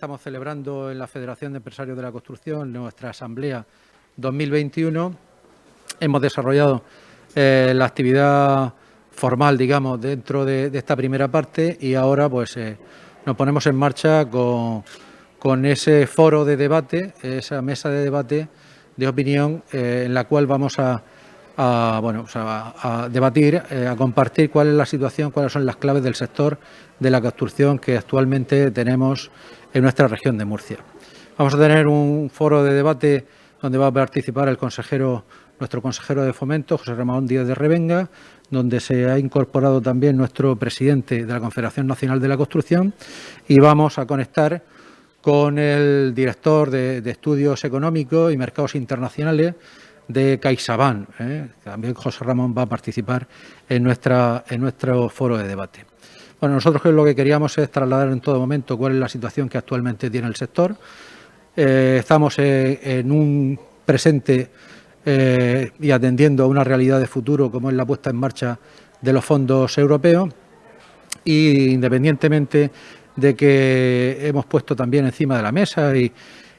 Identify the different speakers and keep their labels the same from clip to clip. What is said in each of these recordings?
Speaker 1: estamos celebrando en la Federación de Empresarios de la Construcción nuestra Asamblea 2021. Hemos desarrollado la actividad formal, digamos, dentro de esta primera parte y ahora pues nos ponemos en marcha con ese foro de debate, esa mesa de debate de opinión en la cual vamos a debatir, a compartir cuál es la situación, cuáles son las claves del sector de la construcción que actualmente tenemos en nuestra región de Murcia. Vamos a tener un foro de debate donde va a participar nuestro consejero de Fomento, José Ramón Díaz de Revenga, donde se ha incorporado también nuestro presidente de la Confederación Nacional de la Construcción, y vamos a conectar con el director de Estudios Económicos y Mercados Internacionales de CaixaBank. También José Ramón va a participar en nuestro foro de debate. Bueno, nosotros lo que queríamos es trasladar en todo momento cuál es la situación que actualmente tiene el sector. Estamos en un presente y atendiendo a una realidad de futuro como es la puesta en marcha de los fondos europeos, y independientemente de que hemos puesto también encima de la mesa y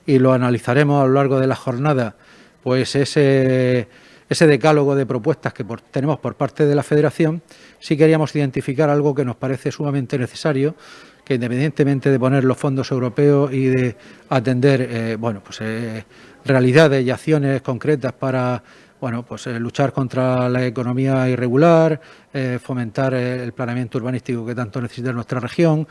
Speaker 1: lo analizaremos a lo largo de la jornada, pues ese decálogo de propuestas que tenemos por parte de la Federación, sí queríamos identificar algo que nos parece sumamente necesario, que independientemente de poner los fondos europeos y de atender realidades y acciones concretas para luchar contra la economía irregular, fomentar el planeamiento urbanístico que tanto necesita nuestra región,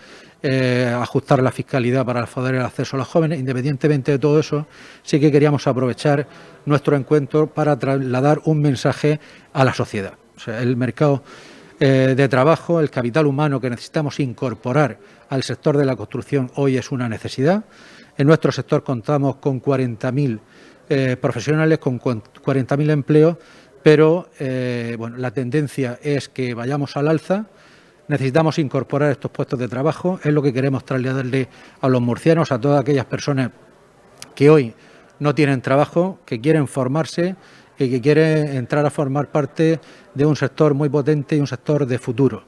Speaker 1: ajustar la fiscalidad para poder el acceso a los jóvenes. Independientemente de todo eso, sí que queríamos aprovechar nuestro encuentro para trasladar un mensaje a la sociedad. O sea, el mercado de trabajo, el capital humano que necesitamos incorporar al sector de la construcción hoy es una necesidad. En nuestro sector contamos con 40.000 profesionales, con 40.000 empleos, pero la tendencia es que vayamos al alza. Necesitamos incorporar estos puestos de trabajo, es lo que queremos trasladarle a los murcianos, a todas aquellas personas que hoy no tienen trabajo, que quieren formarse y que quieren entrar a formar parte de un sector muy potente y un sector de futuro.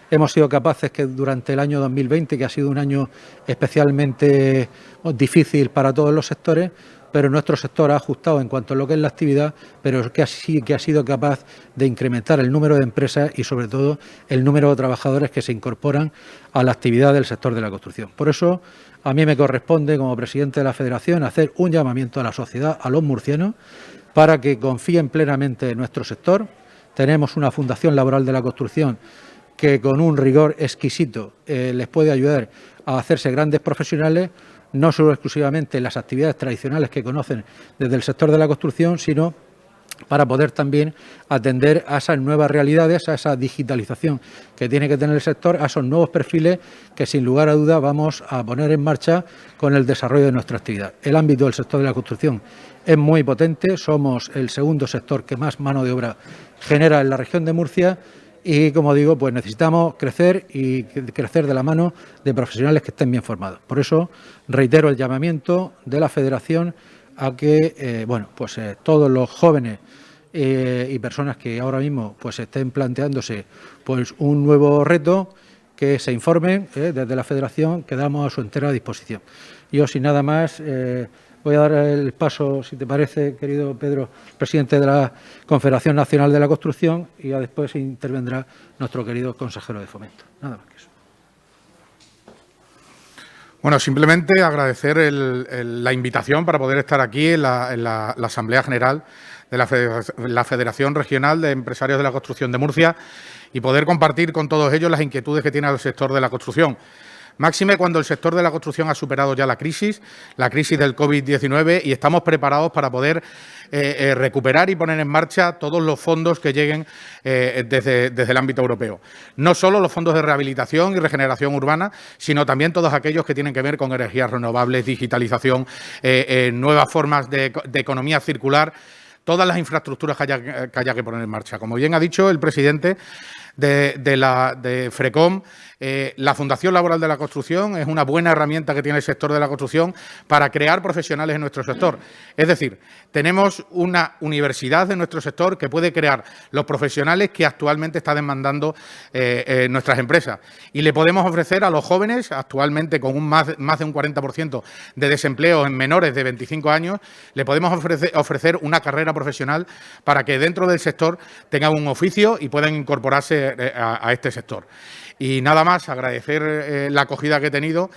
Speaker 1: Hemos sido capaces que durante el año 2020, que ha sido un año especialmente difícil para todos los sectores, pero nuestro sector ha ajustado en cuanto a lo que es la actividad, pero que ha sido capaz de incrementar el número de empresas y sobre todo el número de trabajadores que se incorporan a la actividad del sector de la construcción. Por eso a mí me corresponde como presidente de la Federación hacer un llamamiento a la sociedad, a los murcianos, para que confíen plenamente en nuestro sector. Tenemos una Fundación Laboral de la Construcción que con un rigor exquisito les puede ayudar a hacerse grandes profesionales, no solo exclusivamente en las actividades tradicionales que conocen desde el sector de la construcción, sino para poder también atender a esas nuevas realidades, a esa digitalización que tiene que tener el sector, a esos nuevos perfiles que sin lugar a dudas vamos a poner en marcha con el desarrollo de nuestra actividad. El ámbito del sector de la construcción es muy potente, somos el segundo sector que más mano de obra genera en la región de Murcia. Y, como digo, pues necesitamos crecer y crecer de la mano de profesionales que estén bien formados. Por eso reitero el llamamiento de la Federación a que todos los jóvenes y personas que ahora mismo pues estén planteándose pues un nuevo reto, que se informen desde la Federación, quedamos a su entera disposición. Yo, sin nada más, voy a dar el paso, si te parece, querido Pedro, presidente de la Confederación Nacional de la Construcción, y ya después intervendrá nuestro querido consejero de Fomento. Nada más que eso.
Speaker 2: Bueno, simplemente agradecer la invitación para poder estar aquí en la Asamblea General de la Federación Regional de Empresarios de la Construcción de Murcia y poder compartir con todos ellos las inquietudes que tiene el sector de la construcción. Máxime cuando el sector de la construcción ha superado ya la crisis del COVID-19, y estamos preparados para poder recuperar y poner en marcha todos los fondos que lleguen desde el ámbito europeo. No solo los fondos de rehabilitación y regeneración urbana, sino también todos aquellos que tienen que ver con energías renovables, digitalización, nuevas formas de economía circular, todas las infraestructuras que haya que poner en marcha. Como bien ha dicho el presidente de FRECOM. La Fundación Laboral de la Construcción es una buena herramienta que tiene el sector de la construcción para crear profesionales en nuestro sector. Es decir, tenemos una universidad de nuestro sector que puede crear los profesionales que actualmente está demandando nuestras empresas. Y le podemos ofrecer a los jóvenes, actualmente con más de un 40% de desempleo en menores de 25 años, le podemos ofrecer una carrera profesional para que dentro del sector tengan un oficio y puedan incorporarse a este sector. Y nada más, agradecer la acogida que he tenido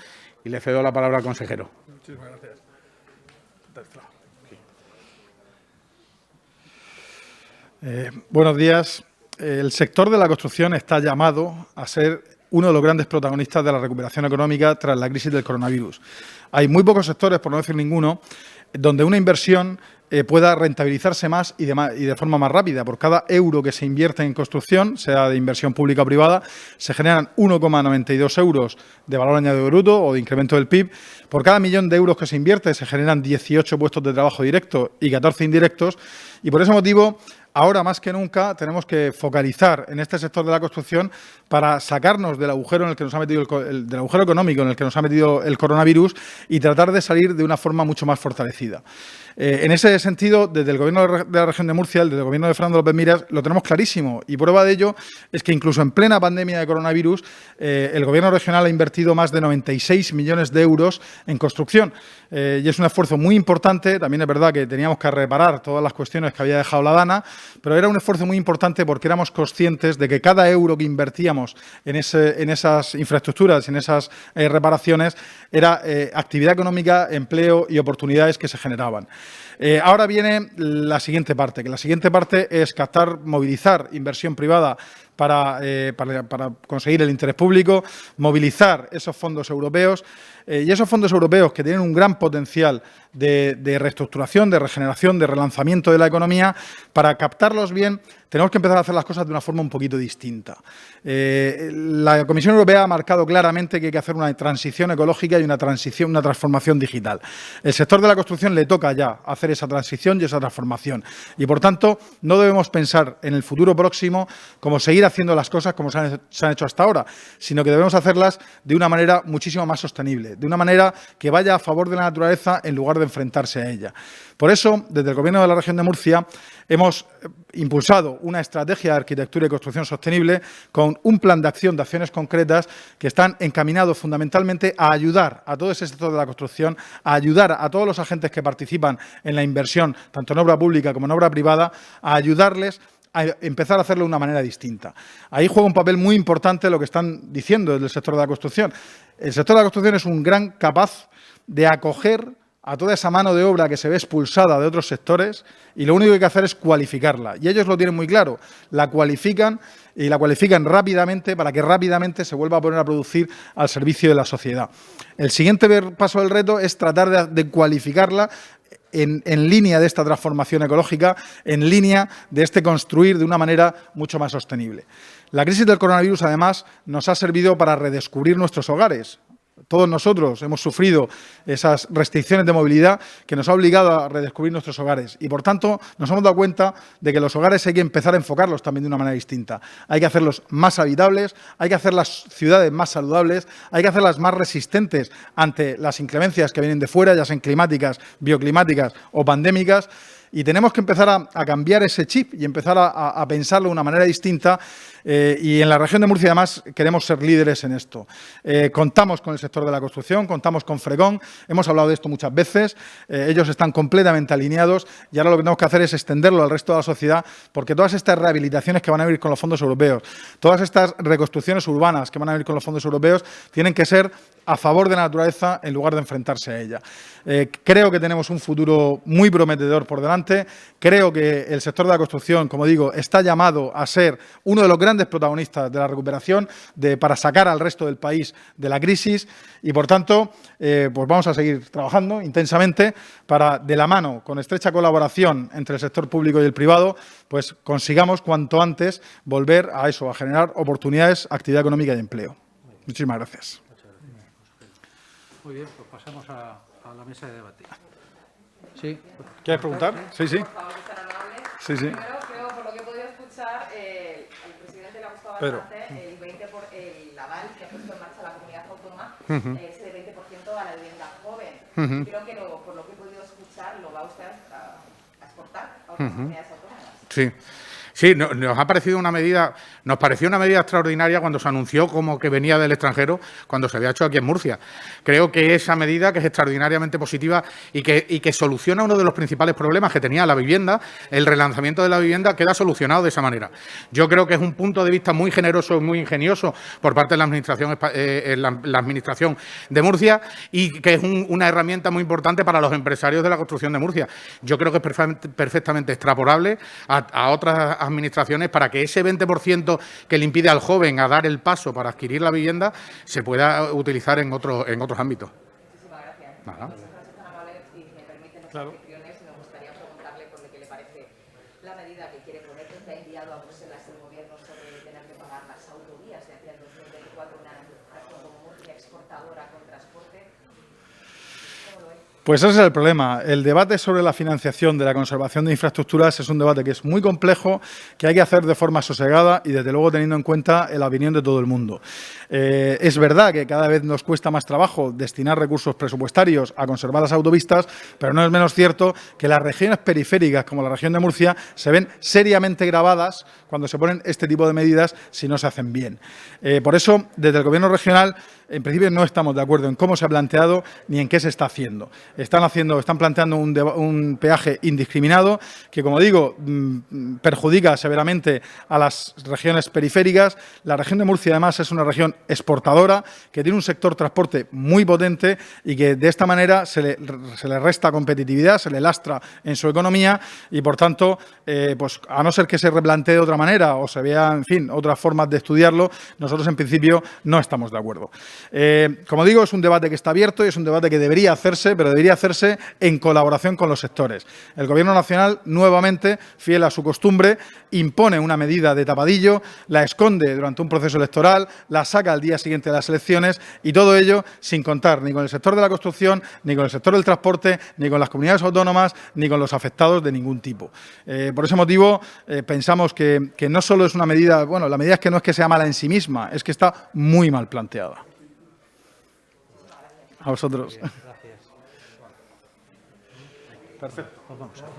Speaker 2: y le cedo la palabra al consejero.
Speaker 3: Muchísimas gracias. Buenos días. El sector de la construcción está llamado a ser uno de los grandes protagonistas de la recuperación económica tras la crisis del coronavirus. Hay muy pocos sectores, por no decir ninguno, donde una inversión pueda rentabilizarse más y de forma más rápida. Por cada euro que se invierte en construcción, sea de inversión pública o privada, se generan 1,92 euros de valor añadido bruto o de incremento del PIB. Por cada millón de euros que se invierte, se generan 18 puestos de trabajo directos y 14 indirectos. Y por ese motivo, ahora más que nunca tenemos que focalizar en este sector de la construcción para sacarnos del agujero en el que nos ha metido del agujero económico en el que nos ha metido el coronavirus y tratar de salir de una forma mucho más fortalecida. En ese sentido, desde el Gobierno de la Región de Murcia, desde el Gobierno de Fernando López Miras, lo tenemos clarísimo. Y prueba de ello es que incluso en plena pandemia de coronavirus, el Gobierno regional ha invertido más de 96 millones de euros en construcción. Y es un esfuerzo muy importante. También es verdad que teníamos que reparar todas las cuestiones que había dejado la DANA, pero era un esfuerzo muy importante porque éramos conscientes de que cada euro que invertíamos en esas infraestructuras, en esas reparaciones, era actividad económica, empleo y oportunidades que se generaban. Ahora viene la siguiente parte, que la siguiente parte es captar, movilizar inversión privada para conseguir el interés público, movilizar esos fondos europeos y esos fondos europeos que tienen un gran potencial de reestructuración, de regeneración, de relanzamiento de la economía. Para captarlos bien, tenemos que empezar a hacer las cosas de una forma un poquito distinta. La Comisión Europea ha marcado claramente que hay que hacer una transición ecológica y una transformación digital. El sector de la construcción le toca ya hacer esa transición y esa transformación. Y, por tanto, no debemos pensar en el futuro próximo como seguir haciendo las cosas como se han hecho hasta ahora, sino que debemos hacerlas de una manera muchísimo más sostenible, de una manera que vaya a favor de la naturaleza en lugar de enfrentarse a ella. Por eso, desde el Gobierno de la Región de Murcia, hemos impulsado una estrategia de arquitectura y construcción sostenible con un plan de acción, de acciones concretas que están encaminados fundamentalmente a ayudar a todo ese sector de la construcción, a ayudar a todos los agentes que participan en la inversión, tanto en obra pública como en obra privada, a ayudarles a empezar a hacerlo de una manera distinta. Ahí juega un papel muy importante lo que están diciendo desde el sector de la construcción. El sector de la construcción es un gran capaz de acoger a toda esa mano de obra que se ve expulsada de otros sectores y lo único que hay que hacer es cualificarla. Y ellos lo tienen muy claro, la cualifican y la cualifican rápidamente para que rápidamente se vuelva a poner a producir al servicio de la sociedad. El siguiente paso del reto es tratar de cualificarla en línea de esta transformación ecológica, en línea de este construir de una manera mucho más sostenible. La crisis del coronavirus, además, nos ha servido para redescubrir nuestros hogares. Todos nosotros hemos sufrido esas restricciones de movilidad que nos ha obligado a redescubrir nuestros hogares y, por tanto, nos hemos dado cuenta de que los hogares hay que empezar a enfocarlos también de una manera distinta. Hay que hacerlos más habitables, hay que hacer las ciudades más saludables, hay que hacerlas más resistentes ante las inclemencias que vienen de fuera, ya sean climáticas, bioclimáticas o pandémicas. Y tenemos que empezar a cambiar ese chip y empezar a pensarlo de una manera distinta. Y en la región de Murcia, además, queremos ser líderes en esto. Contamos con el sector de la construcción, contamos con FRECOM, hemos hablado de esto muchas veces, ellos están completamente alineados y ahora lo que tenemos que hacer es extenderlo al resto de la sociedad, porque todas estas rehabilitaciones que van a venir con los fondos europeos, todas estas reconstrucciones urbanas que van a venir con los fondos europeos, tienen que ser a favor de la naturaleza en lugar de enfrentarse a ella. Creo que tenemos un futuro muy prometedor por delante. Creo que el sector de la construcción, como digo, está llamado a ser uno de los grandes protagonistas de la recuperación para sacar al resto del país de la crisis y, por tanto, pues vamos a seguir trabajando intensamente para, de la mano, con estrecha colaboración entre el sector público y el privado, pues consigamos cuanto antes volver a eso, a generar oportunidades, actividad económica y empleo. Muchísimas gracias.
Speaker 1: Muy bien, pues pasamos a la mesa de debate. Sí.
Speaker 3: ¿Quieres preguntar? Sí, sí.
Speaker 4: Por favor, que sean amables.
Speaker 3: Sí, sí.
Speaker 4: Primero, creo, por lo que he podido escuchar, el presidente le ha gustado
Speaker 3: Pero
Speaker 4: el 20% por el aval que ha puesto en marcha la comunidad autónoma es de 20% a la vivienda joven. Creo que por lo que he podido escuchar lo va usted a exportar a otras comunidades autónomas.
Speaker 2: Sí. Sí, nos pareció una medida extraordinaria cuando se anunció como que venía del extranjero, cuando se había hecho aquí en Murcia. Creo que esa medida, que es extraordinariamente positiva y que soluciona uno de los principales problemas que tenía la vivienda, el relanzamiento de la vivienda, queda solucionado de esa manera. Yo creo que es un punto de vista muy generoso y muy ingenioso por parte de la Administración de Murcia, y que es una herramienta muy importante para los empresarios de la construcción de Murcia. Yo creo que es perfectamente extrapolable a otras administraciones, para que ese 20% que le impide al joven a dar el paso para adquirir la vivienda se pueda utilizar en otros ámbitos.
Speaker 4: Muchísimas gracias.
Speaker 2: Nada.
Speaker 4: Tan amable, y me permiten las
Speaker 3: Claro.
Speaker 4: peticiones, me gustaría preguntarle por qué le parece la medida que quiere poner, que ha enviado a Bruselas el Gobierno sobre tener que pagar las autovías de hacia el 2024 una administración como Murcia exportadora con transporte. ¿Cómo lo ve?
Speaker 3: Pues ese es el problema. El debate sobre la financiación de la conservación de infraestructuras es un debate que es muy complejo, que hay que hacer de forma sosegada y, desde luego, teniendo en cuenta la opinión de todo el mundo. Es verdad que cada vez nos cuesta más trabajo destinar recursos presupuestarios a conservar las autopistas, pero no es menos cierto que las regiones periféricas, como la región de Murcia, se ven seriamente gravadas cuando se ponen este tipo de medidas si no se hacen bien. Por eso, desde el Gobierno regional, en principio no estamos de acuerdo en cómo se ha planteado ni en qué se está haciendo. Están planteando un peaje indiscriminado que, como digo, perjudica severamente a las regiones periféricas. La región de Murcia, además, es una región exportadora que tiene un sector transporte muy potente y que de esta manera se le resta competitividad, se le lastra en su economía y, por tanto, pues a no ser que se replantee de otra manera o se vea, en fin, otras formas de estudiarlo, nosotros en principio no estamos de acuerdo. Como digo, es un debate que está abierto y es un debate que debería hacerse, pero debería hacerse en colaboración con los sectores. El Gobierno nacional, nuevamente, fiel a su costumbre, impone una medida de tapadillo, la esconde durante un proceso electoral, la saca al día siguiente de las elecciones, y todo ello sin contar ni con el sector de la construcción, ni con el sector del transporte, ni con las comunidades autónomas, ni con los afectados de ningún tipo. Por ese motivo, pensamos que no solo es una medida, bueno, la medida es que no es que sea mala en sí misma, es que está muy mal planteada. A vosotros.
Speaker 1: Bien, gracias.
Speaker 3: Perfecto.
Speaker 1: Pues vamos a ver.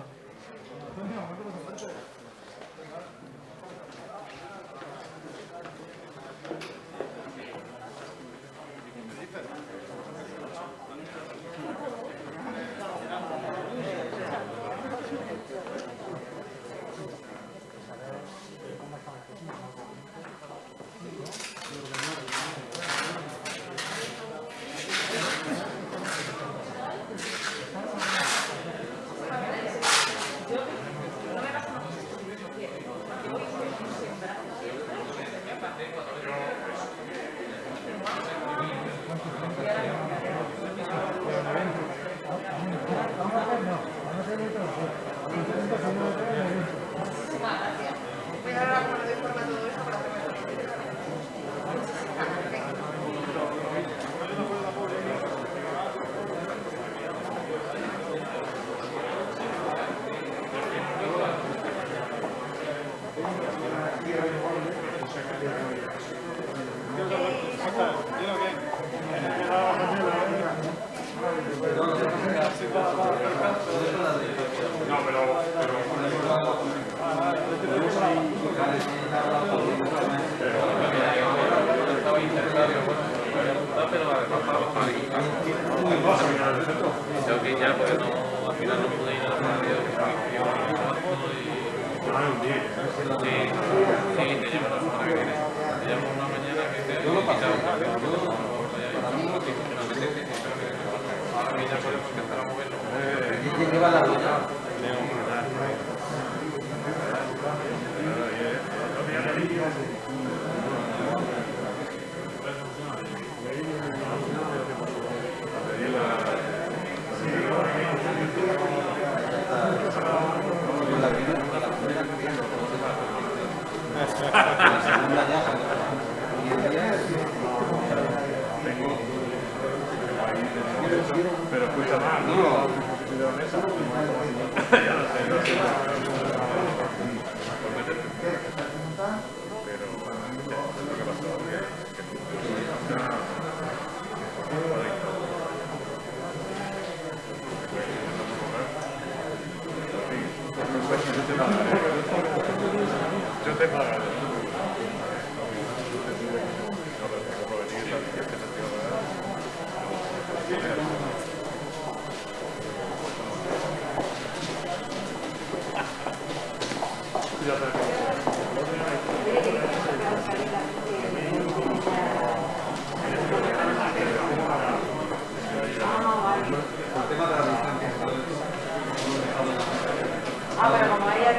Speaker 4: pero como hay los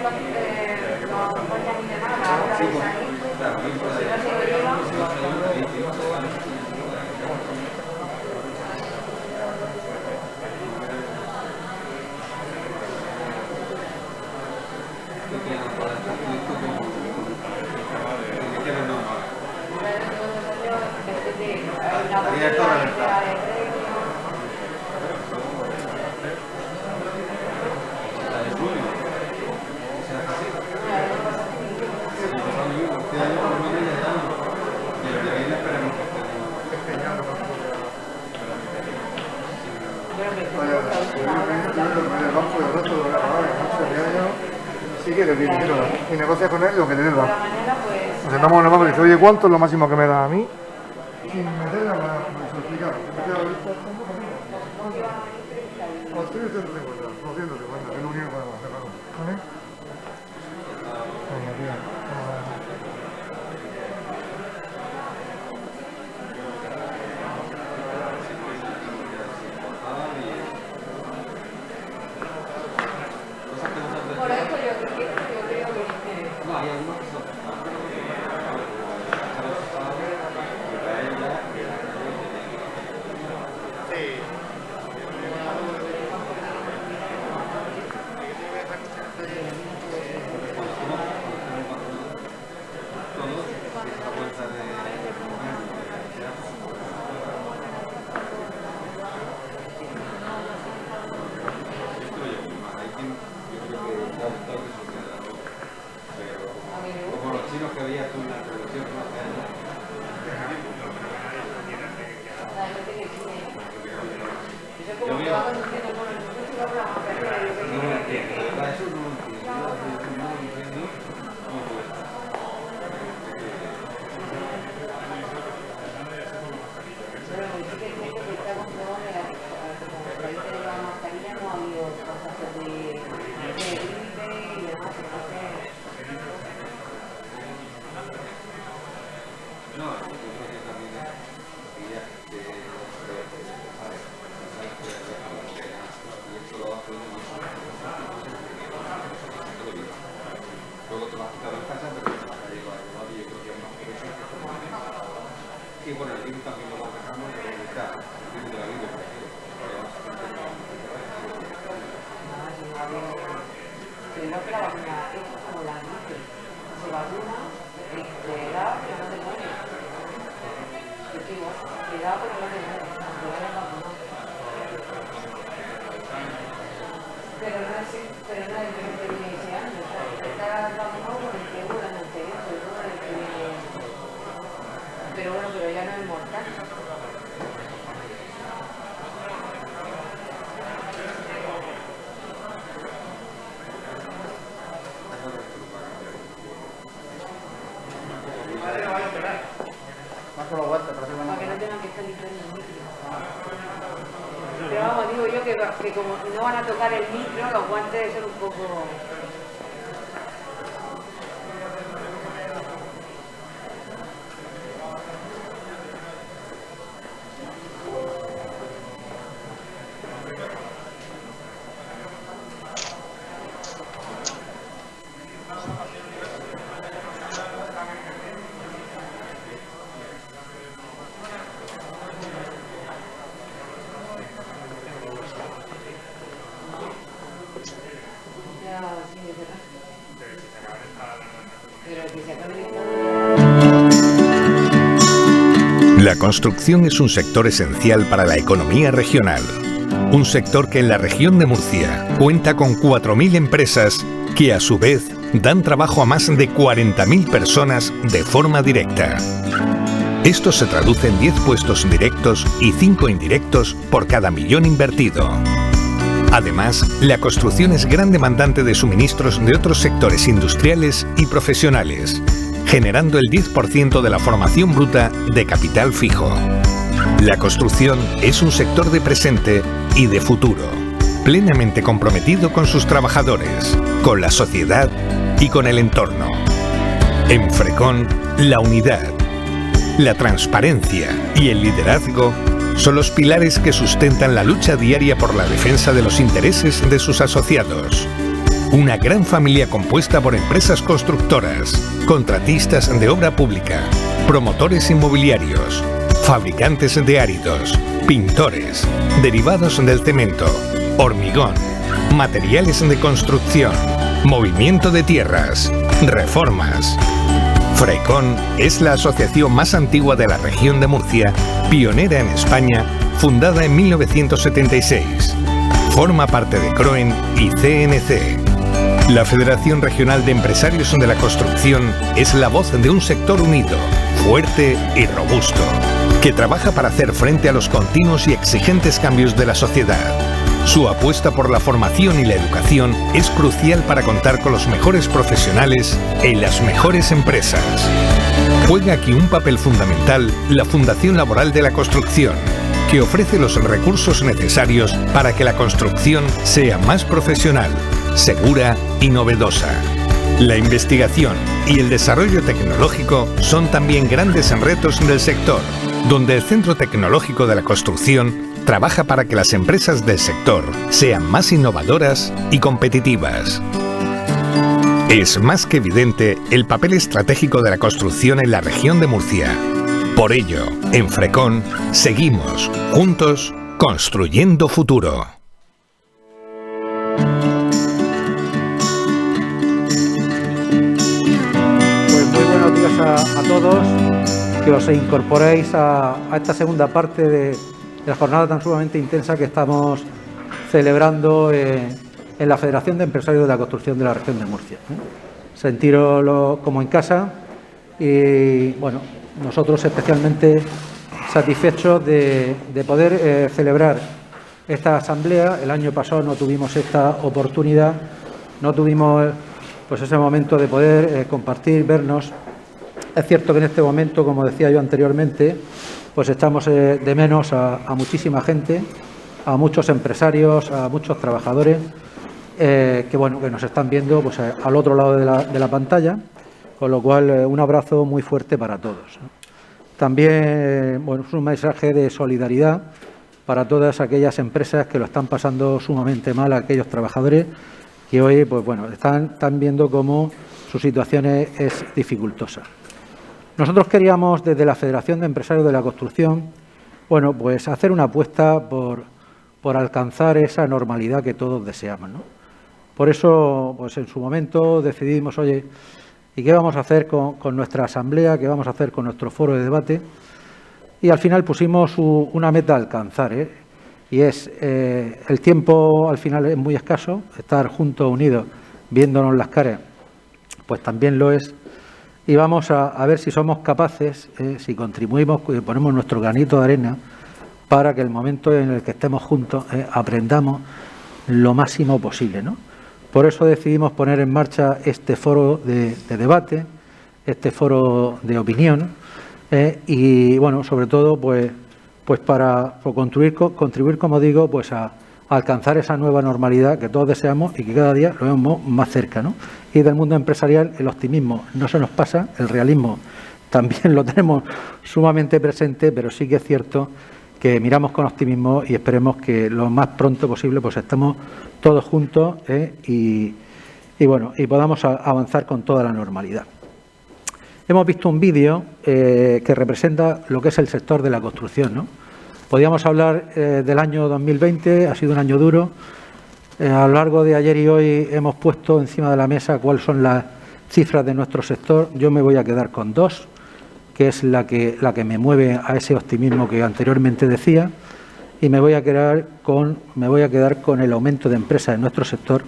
Speaker 4: coñas y demás, ahora ves ahí, si no se lo lleva.
Speaker 5: Sí que le tiene dinero y negocias con él lo que te da. Nos sentamos en la mano y dice, oye, ¿cuánto es lo máximo que me da a mí? Sin meter la mano, se lo explicaba. A 350, que es lo único que podemos hacer, ¿vale? Venga, tía.
Speaker 4: Por eso yo creo que pero vamos, digo yo que como no van a tocar el micro, los guantes deben ser un poco...
Speaker 6: La construcción es un sector esencial para la economía regional. Un sector que en la región de Murcia cuenta con 4.000 empresas que a su vez dan trabajo a más de 40.000 personas de forma directa. Esto se traduce en 10 puestos directos y 5 indirectos por cada millón invertido. Además, la construcción es gran demandante de suministros de otros sectores industriales y profesionales, generando el 10% de la formación bruta de capital fijo. La construcción es un sector de presente y de futuro, plenamente comprometido con sus trabajadores, con la sociedad y con el entorno. En Frecon, la unidad, la transparencia y el liderazgo son los pilares que sustentan la lucha diaria por la defensa de los intereses de sus asociados. Una gran familia compuesta por empresas constructoras, contratistas de obra pública, promotores inmobiliarios, fabricantes de áridos, pintores, derivados del cemento, hormigón, materiales de construcción, movimiento de tierras, reformas. Frecon es la asociación más antigua de la región de Murcia, pionera en España, fundada en 1976. Forma parte de CROEN y CNC. La Federación Regional de Empresarios de la Construcción es la voz de un sector unido, fuerte y robusto, que trabaja para hacer frente a los continuos y exigentes cambios de la sociedad. Su apuesta por la formación y la educación es crucial para contar con los mejores profesionales en las mejores empresas. Juega aquí un papel fundamental la Fundación Laboral de la Construcción, que ofrece los recursos necesarios para que la construcción sea más profesional, segura y novedosa. La investigación y el desarrollo tecnológico son también grandes retos del sector, donde el Centro Tecnológico de la Construcción trabaja para que las empresas del sector sean más innovadoras y competitivas. Es más que evidente el papel estratégico de la construcción en la región de Murcia. Por ello, en Frecon seguimos juntos construyendo futuro.
Speaker 1: A todos que os incorporéis a esta segunda parte de la jornada tan sumamente intensa que estamos celebrando en la Federación de Empresarios de la Construcción de la región de Murcia. Sentiros como en casa y, bueno, nosotros especialmente satisfechos de poder celebrar esta asamblea. El año pasado no tuvimos esta oportunidad, no tuvimos pues ese momento de poder compartir, vernos. Es cierto que en este momento, como decía yo anteriormente, pues echamos de menos a muchísima gente, a muchos empresarios, a muchos trabajadores que nos están viendo pues al otro lado de la pantalla, con lo cual un abrazo muy fuerte para todos. También es un mensaje de solidaridad para todas aquellas empresas que lo están pasando sumamente mal, a aquellos trabajadores que hoy están viendo cómo su situación es dificultosa. Nosotros queríamos, desde la Federación de Empresarios de la Construcción, hacer una apuesta por alcanzar esa normalidad que todos deseamos, ¿no? Por eso, en su momento decidimos, ¿y qué vamos a hacer con nuestra asamblea? ¿Qué vamos a hacer con nuestro foro de debate? Y al final pusimos una meta a alcanzar, y es el tiempo al final es muy escaso, estar juntos, unidos, viéndonos las caras, pues también lo es. Y vamos a ver si somos capaces, si contribuimos y ponemos nuestro granito de arena para que el momento en el que estemos juntos aprendamos lo máximo posible, ¿no? Por eso decidimos poner en marcha este foro de debate, este foro de opinión y, sobre todo, para contribuir, como digo, a alcanzar esa nueva normalidad que todos deseamos y que cada día lo vemos más cerca, ¿no? Y del mundo empresarial el optimismo no se nos pasa, el realismo también lo tenemos sumamente presente, pero sí que es cierto que miramos con optimismo y esperemos que lo más pronto posible estemos todos juntos y podamos avanzar con toda la normalidad. Hemos visto un vídeo que representa lo que es el sector de la construcción, ¿no? Podríamos hablar del año 2020, ha sido un año duro. A lo largo de ayer y hoy hemos puesto encima de la mesa cuáles son las cifras de nuestro sector. Yo me voy a quedar con dos, que es la que me mueve a ese optimismo que anteriormente decía, y me voy a quedar con el aumento de empresas en nuestro sector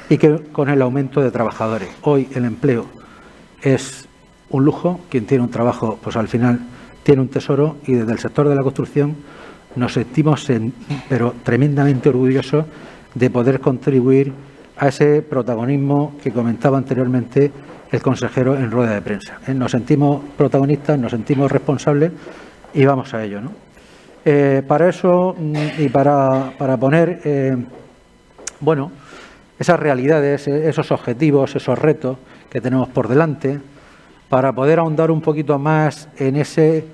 Speaker 1: y con el aumento de trabajadores. Hoy el empleo es un lujo. Quien tiene un trabajo, pues al final tiene un tesoro, y desde el sector de la construcción nos sentimos pero tremendamente orgullosos de poder contribuir a ese protagonismo que comentaba anteriormente el consejero en rueda de prensa. Nos sentimos protagonistas, nos sentimos responsables y vamos a ello, ¿no? Para eso y para poner esas realidades, esos objetivos, esos retos que tenemos por delante, para poder ahondar un poquito más en ese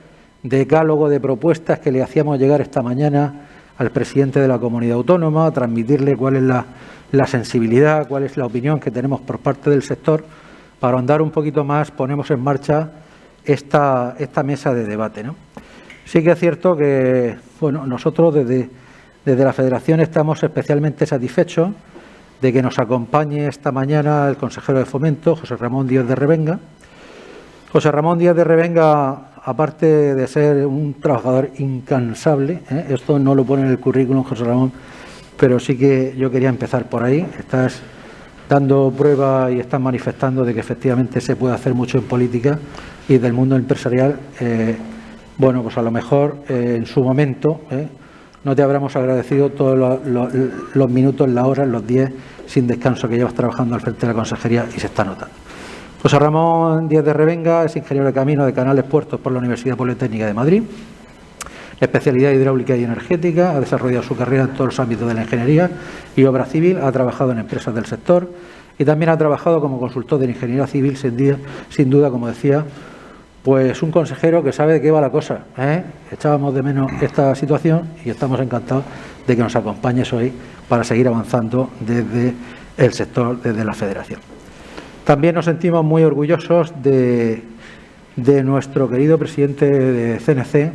Speaker 1: decálogo de propuestas que le hacíamos llegar esta mañana al presidente de la comunidad autónoma, transmitirle cuál es la sensibilidad, cuál es la opinión que tenemos por parte del sector. Para ahondar un poquito más, ponemos en marcha esta mesa de debate, ¿no? Sí que es cierto que, bueno, nosotros desde la Federación estamos especialmente satisfechos de que nos acompañe esta mañana el consejero de Fomento, José Ramón Díaz de Revenga. José Ramón Díaz de Revenga, aparte de ser un trabajador incansable, esto no lo pone en el currículum, José Ramón, pero sí que yo quería empezar por ahí. Estás dando prueba y estás manifestando de que efectivamente se puede hacer mucho en política y del mundo empresarial. Bueno, pues a lo mejor en su momento no te habremos agradecido todos los minutos, las horas, los 10 sin descanso que llevas trabajando al frente de la consejería y se está notando. José Ramón Díaz de Revenga es ingeniero de camino de canales puertos por la Universidad Politécnica de Madrid, especialidad hidráulica y energética, ha desarrollado su carrera en todos los ámbitos de la ingeniería y obra civil, ha trabajado en empresas del sector y también ha trabajado como consultor de ingeniería civil, sin duda, como decía, pues un consejero que sabe de qué va la cosa, Echábamos de menos esta situación y estamos encantados de que nos acompañes hoy para seguir avanzando desde el sector, desde la Federación. También nos sentimos muy orgullosos de nuestro querido presidente de CNC,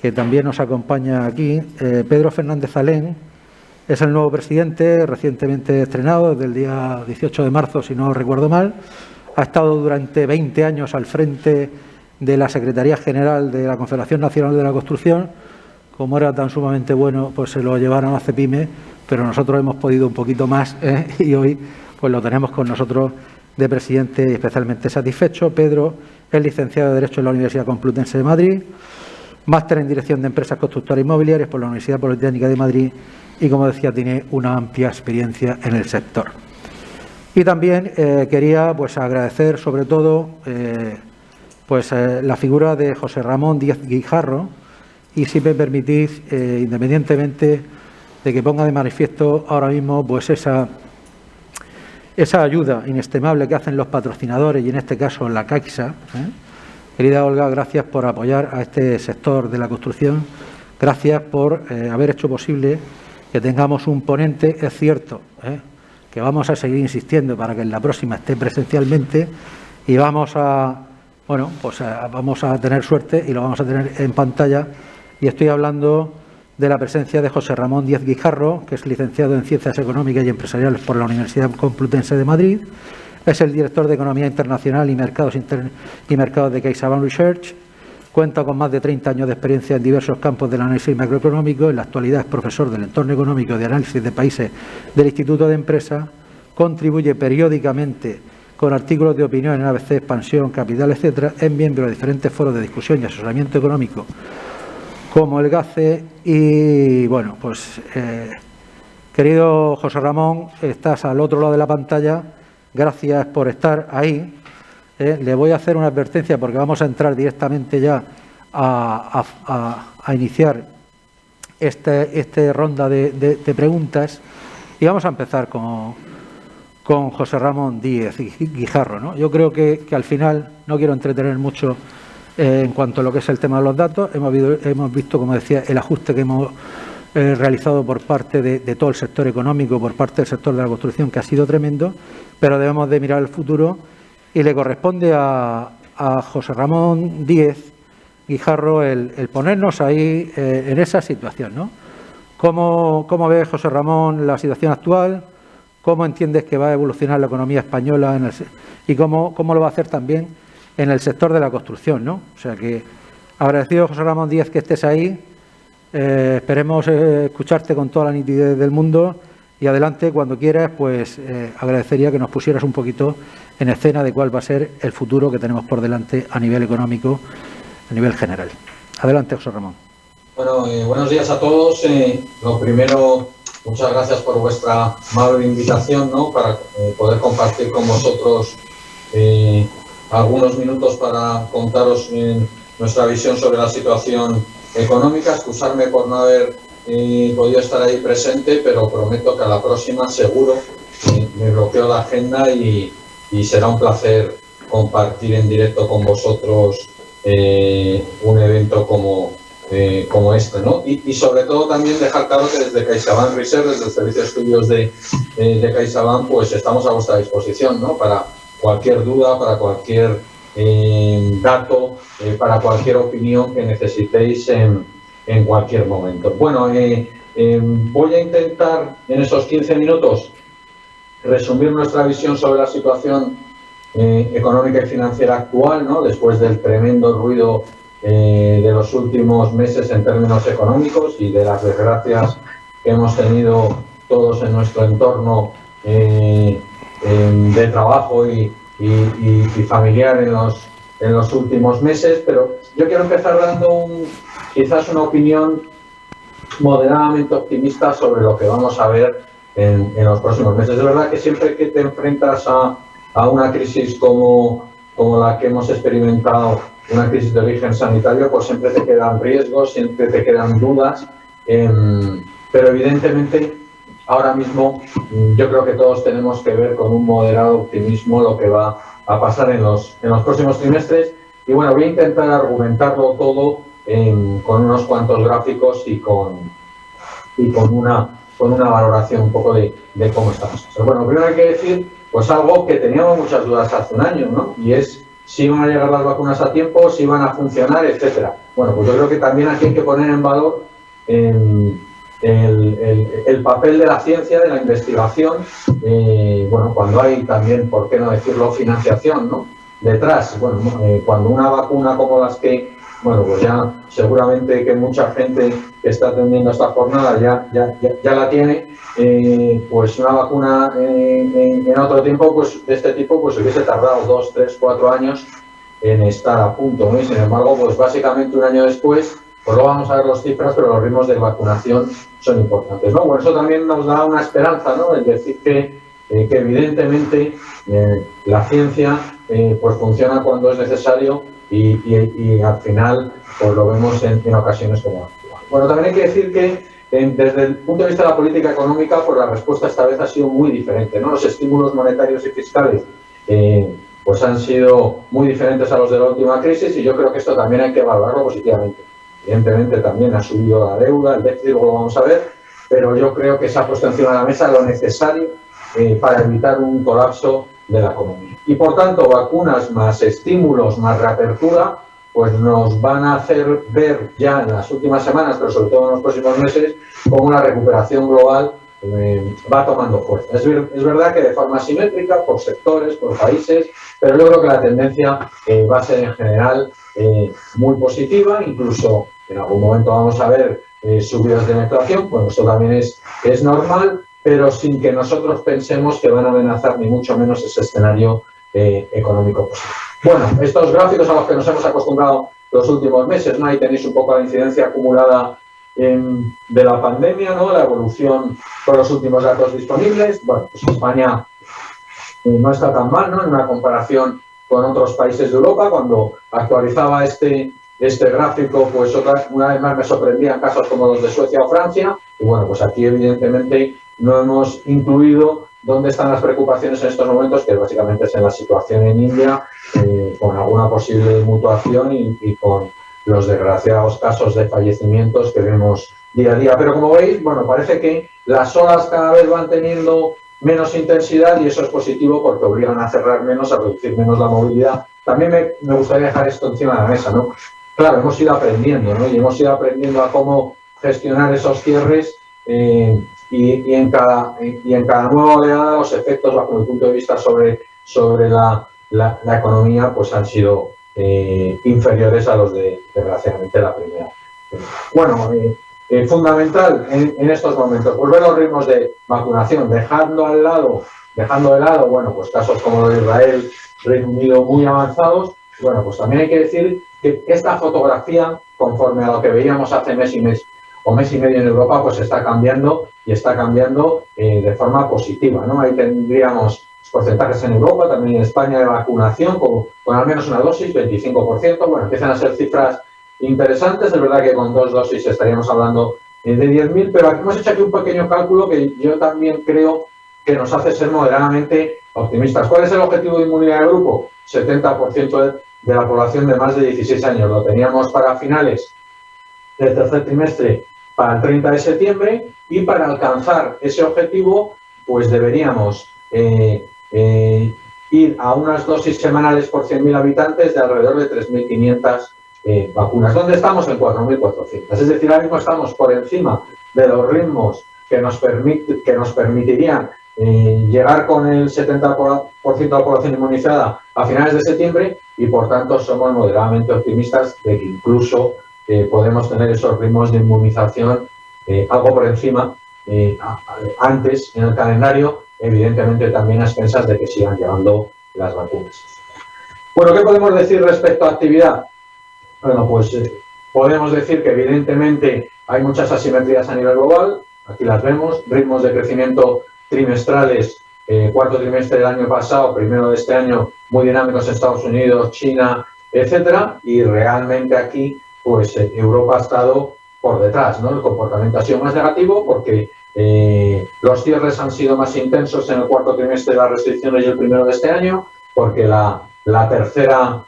Speaker 1: que también nos acompaña aquí, Pedro Fernández Alén. Es el nuevo presidente, recientemente estrenado, desde el día 18 de marzo, si no recuerdo mal. Ha estado durante 20 años al frente de la Secretaría General de la Confederación Nacional de la Construcción. Como era tan sumamente bueno, pues se lo llevaron a CEPIME, pero nosotros hemos podido un poquito más y hoy pues lo tenemos con nosotros de presidente y especialmente satisfecho. Pedro es licenciado de Derecho en la Universidad Complutense de Madrid, máster en Dirección de Empresas Constructoras Inmobiliarias por la Universidad Politécnica de Madrid y, como decía, tiene una amplia experiencia en el sector. Y también quería pues agradecer sobre todo la figura de José Ramón Díaz Guijarro y, si me permitís, independientemente de que ponga de manifiesto ahora mismo pues esa ayuda inestimable que hacen los patrocinadores y en este caso la Caixa. Querida Olga, gracias por apoyar a este sector de la construcción, gracias por haber hecho posible que tengamos un ponente. Es cierto que vamos a seguir insistiendo para que en la próxima esté presencialmente y vamos a tener suerte y lo vamos a tener en pantalla. Y estoy hablando de la presencia de José Ramón Díaz Guijarro, que es licenciado en Ciencias Económicas y Empresariales por la Universidad Complutense de Madrid. Es el director de Economía Internacional y Mercados de CaixaBank Research. Cuenta con más de 30 años de experiencia en diversos campos del análisis macroeconómico. En la actualidad es profesor del entorno económico de análisis de países del Instituto de Empresa. Contribuye periódicamente con artículos de opinión en ABC, Expansión, Capital, etcétera. Es miembro de diferentes foros de discusión y asesoramiento económico, como el GACE. Y bueno, pues querido José Ramón, estás al otro lado de la pantalla. Gracias por estar ahí. Le voy a hacer una advertencia porque vamos a entrar directamente ya a iniciar esta ronda de preguntas y vamos a empezar con José Ramón Díaz Guijarro, ¿no? Yo creo que al final, no quiero entretener mucho en cuanto a lo que es el tema de los datos. Hemos visto, como decía, el ajuste que hemos realizado por parte de todo el sector económico, por parte del sector de la construcción, que ha sido tremendo, pero debemos de mirar al futuro y le corresponde a José Ramón Díaz Guijarro el ponernos ahí en esa situación, ¿no? ¿Cómo ve, José Ramón, la situación actual? ¿Cómo entiendes que va a evolucionar la economía española y cómo lo va a hacer también en el sector de la construcción, ¿no? O sea que, agradecido, José Ramón Díaz, que estés ahí. Esperemos escucharte con toda la nitidez del mundo y adelante, cuando quieras, pues agradecería que nos pusieras un poquito en escena de cuál va a ser el futuro que tenemos por delante a nivel económico, a nivel general. Adelante, José Ramón.
Speaker 7: Bueno, buenos días a todos. Lo primero, muchas gracias por vuestra amable invitación, ¿no?, para poder compartir con vosotros algunos minutos para contaros nuestra visión sobre la situación económica. Excusarme por no haber podido estar ahí presente, pero prometo que a la próxima seguro me bloqueo la agenda y será un placer compartir en directo con vosotros un evento como este, ¿no? Y sobre todo también dejar claro que desde CaixaBank Research, desde el Servicio de Estudios de CaixaBank, pues estamos a vuestra disposición, ¿no? Para cualquier duda, para cualquier dato, para cualquier opinión que necesitéis en cualquier momento. Bueno, voy a intentar en esos 15 minutos resumir nuestra visión sobre la situación económica y financiera actual, ¿no? Después del tremendo ruido de los últimos meses en términos económicos y de las desgracias que hemos tenido todos en nuestro entorno de trabajo y familiar en los últimos meses. Pero yo quiero empezar dando quizás una opinión moderadamente optimista sobre lo que vamos a ver en los próximos meses. Es verdad que siempre que te enfrentas a una crisis como la que hemos experimentado, una crisis de origen sanitario, pues siempre te quedan riesgos, siempre te quedan dudas, pero evidentemente ahora mismo yo creo que todos tenemos que ver con un moderado optimismo lo que va a pasar en los próximos trimestres. Y bueno, voy a intentar argumentarlo todo con unos cuantos gráficos y con una valoración un poco de cómo estamos. Bueno, primero hay que decir pues algo que teníamos muchas dudas hace un año, ¿no? Y es si iban a llegar las vacunas a tiempo, si iban a funcionar, etcétera. Bueno, pues yo creo que también aquí hay que poner en valor el papel de la ciencia, de la investigación, bueno, cuando hay también, por qué no decirlo, financiación, ¿no? Detrás. Bueno, cuando una vacuna como las que, bueno, pues ya seguramente que mucha gente que está atendiendo esta jornada ya la tiene, pues una vacuna en otro tiempo, pues de este tipo, pues hubiese tardado 2, 3, 4 años en estar a punto, ¿no? Y sin embargo, pues básicamente un año después, pues no vamos a ver las cifras, pero los ritmos de vacunación son importantes, ¿no? Bueno, eso también nos da una esperanza, ¿no? Es decir, que evidentemente la ciencia pues funciona cuando es necesario y al final pues lo vemos en ocasiones como actual. Bueno, también hay que decir que desde el punto de vista de la política económica, pues la respuesta esta vez ha sido muy diferente, ¿no? Los estímulos monetarios y fiscales pues han sido muy diferentes a los de la última crisis y yo creo que esto también hay que valorarlo positivamente. Evidentemente también ha subido la deuda, el déficit, luego lo vamos a ver, pero yo creo que se ha puesto encima de la mesa lo necesario para evitar un colapso de la economía. Y por tanto, vacunas más estímulos más reapertura, pues nos van a hacer ver ya en las últimas semanas, pero sobre todo en los próximos meses, cómo la recuperación global va tomando fuerza. Es verdad que de forma simétrica, por sectores, por países, pero yo creo que la tendencia va a ser en general muy positiva, incluso en algún momento vamos a ver subidas de la inflación, bueno, eso también es normal, pero sin que nosotros pensemos que van a amenazar ni mucho menos ese escenario económico posible. Bueno, estos gráficos a los que nos hemos acostumbrado los últimos meses, ¿no? Ahí tenéis un poco la incidencia acumulada de la pandemia, ¿no? La evolución con los últimos datos disponibles. Bueno, pues España no está tan mal, ¿no? En una comparación con otros países de Europa. Cuando actualizaba este gráfico, pues una vez más me sorprendían casos como los de Suecia o Francia. Y bueno, pues aquí evidentemente no hemos incluido dónde están las preocupaciones en estos momentos, que básicamente es en la situación en India, con alguna posible mutuación y con los desgraciados casos de fallecimientos que vemos día a día. Pero como veis, bueno, parece que las olas cada vez van teniendo menos intensidad y eso es positivo porque obligan a cerrar menos, a reducir menos la movilidad. También me gustaría dejar esto encima de la mesa, ¿no? Claro, hemos ido aprendiendo, ¿no? Y hemos ido aprendiendo a cómo gestionar esos cierres y en cada nueva oleada los efectos bajo mi punto de vista sobre la economía pues han sido inferiores a los de desgraciadamente la primera. Bueno, fundamental en estos momentos, pues ver los ritmos de vacunación, dejando de lado, bueno, pues casos como los de Israel, Reino Unido muy avanzados. Bueno, pues también hay que decir que esta fotografía, conforme a lo que veíamos hace mes y medio en Europa, pues está cambiando y está cambiando de forma positiva, ¿no? Ahí tendríamos porcentajes en Europa, también en España de vacunación con al menos una dosis, 25%. Bueno, empiezan a ser cifras interesantes. Es verdad que con 2 dosis estaríamos hablando de 10.000, pero aquí hemos hecho aquí un pequeño cálculo que yo también creo que nos hace ser moderadamente optimistas. ¿Cuál es el objetivo de inmunidad de grupo? 70% de la población de más de 16 años. Lo teníamos para finales del tercer trimestre, para el 30 de septiembre, y para alcanzar ese objetivo pues deberíamos ir a unas dosis semanales por 100.000 habitantes de alrededor de 3.500 vacunas. ¿Dónde estamos? En 4.400. Es decir, ahora mismo estamos por encima de los ritmos que nos permitirían llegar con el 70% de la población inmunizada a finales de septiembre, y por tanto somos moderadamente optimistas de que incluso podemos tener esos ritmos de inmunización algo por encima antes en el calendario, evidentemente también a expensas de que sigan llegando las vacunas. Bueno, ¿qué podemos decir respecto a actividad? Bueno, pues podemos decir que evidentemente hay muchas asimetrías a nivel global. Aquí las vemos, ritmos de crecimiento trimestrales, cuarto trimestre del año pasado, primero de este año, muy dinámicos en Estados Unidos, China, etcétera, y realmente aquí pues Europa ha estado por detrás, ¿no? El comportamiento ha sido más negativo porque los cierres han sido más intensos en el cuarto trimestre de las restricciones y el primero de este año, porque la tercera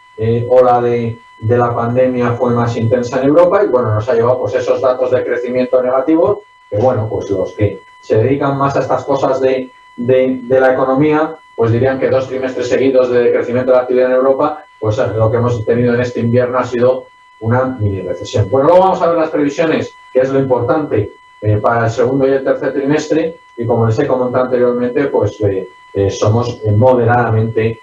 Speaker 7: ola de la pandemia fue más intensa en Europa, y bueno, nos ha llevado pues esos datos de crecimiento negativos, que bueno, pues los que se dedican más a estas cosas de la economía, pues dirían que 2 trimestres seguidos de crecimiento de la actividad en Europa, pues lo que hemos tenido en este invierno ha sido una mini recesión. Bueno, luego vamos a ver las previsiones, que es lo importante para el segundo y el tercer trimestre, y como les he comentado anteriormente, pues somos moderadamente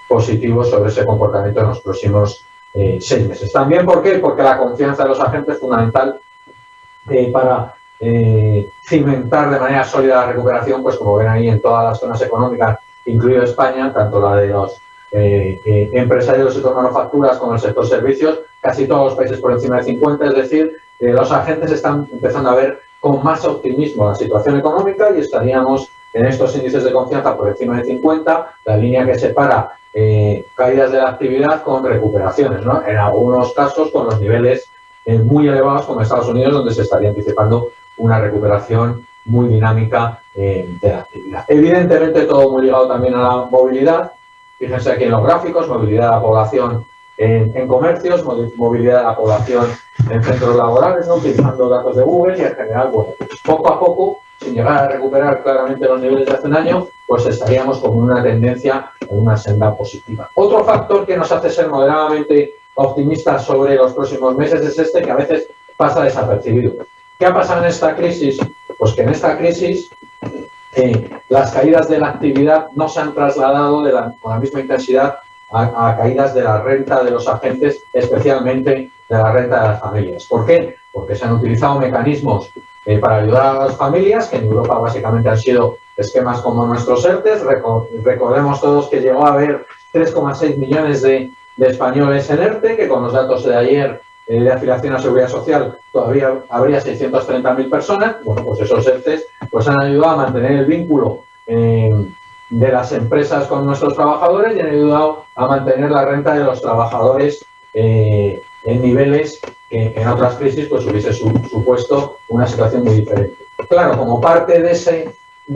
Speaker 7: positivos sobre ese comportamiento en los próximos 6 meses. También, ¿por qué? Porque la confianza de los agentes es fundamental para cimentar de manera sólida la recuperación, pues como ven ahí en todas las zonas económicas, incluido España, tanto la de los empresarios del sector manufacturas como el sector servicios, casi todos los países por encima de 50, es decir, los agentes están empezando a ver con más optimismo la situación económica, y estaríamos en estos índices de confianza por encima de 50, la línea que separa caídas de la actividad con recuperaciones, ¿no? En algunos casos con los niveles muy elevados como Estados Unidos, donde se estaría anticipando una recuperación muy dinámica de la actividad. Evidentemente todo muy ligado también a la movilidad. Fíjense aquí en los gráficos, movilidad de la población en comercios, movilidad de la población en centros laborales, ¿no? Utilizando datos de Google, y en general, bueno, poco a poco, sin llegar a recuperar claramente los niveles de hace un año, pues estaríamos con una tendencia en una senda positiva. Otro factor que nos hace ser moderadamente optimistas sobre los próximos meses es este, que a veces pasa desapercibido. ¿Qué ha pasado en esta crisis? Pues que en esta crisis las caídas de la actividad no se han trasladado con la misma intensidad a caídas de la renta de los agentes, especialmente de la renta de las familias. ¿Por qué? Porque se han utilizado mecanismos para ayudar a las familias, que en Europa básicamente han sido esquemas como nuestros ERTEs. Recordemos todos que llegó a haber 3,6 millones de españoles en ERTE, que con los datos de ayer de afiliación a Seguridad Social todavía habría 630.000 personas. Bueno, pues esos ERTEs pues han ayudado a mantener el vínculo de las empresas con nuestros trabajadores, y han ayudado a mantener la renta de los trabajadores en niveles que en otras crisis pues hubiese supuesto una situación muy diferente. Claro, como parte de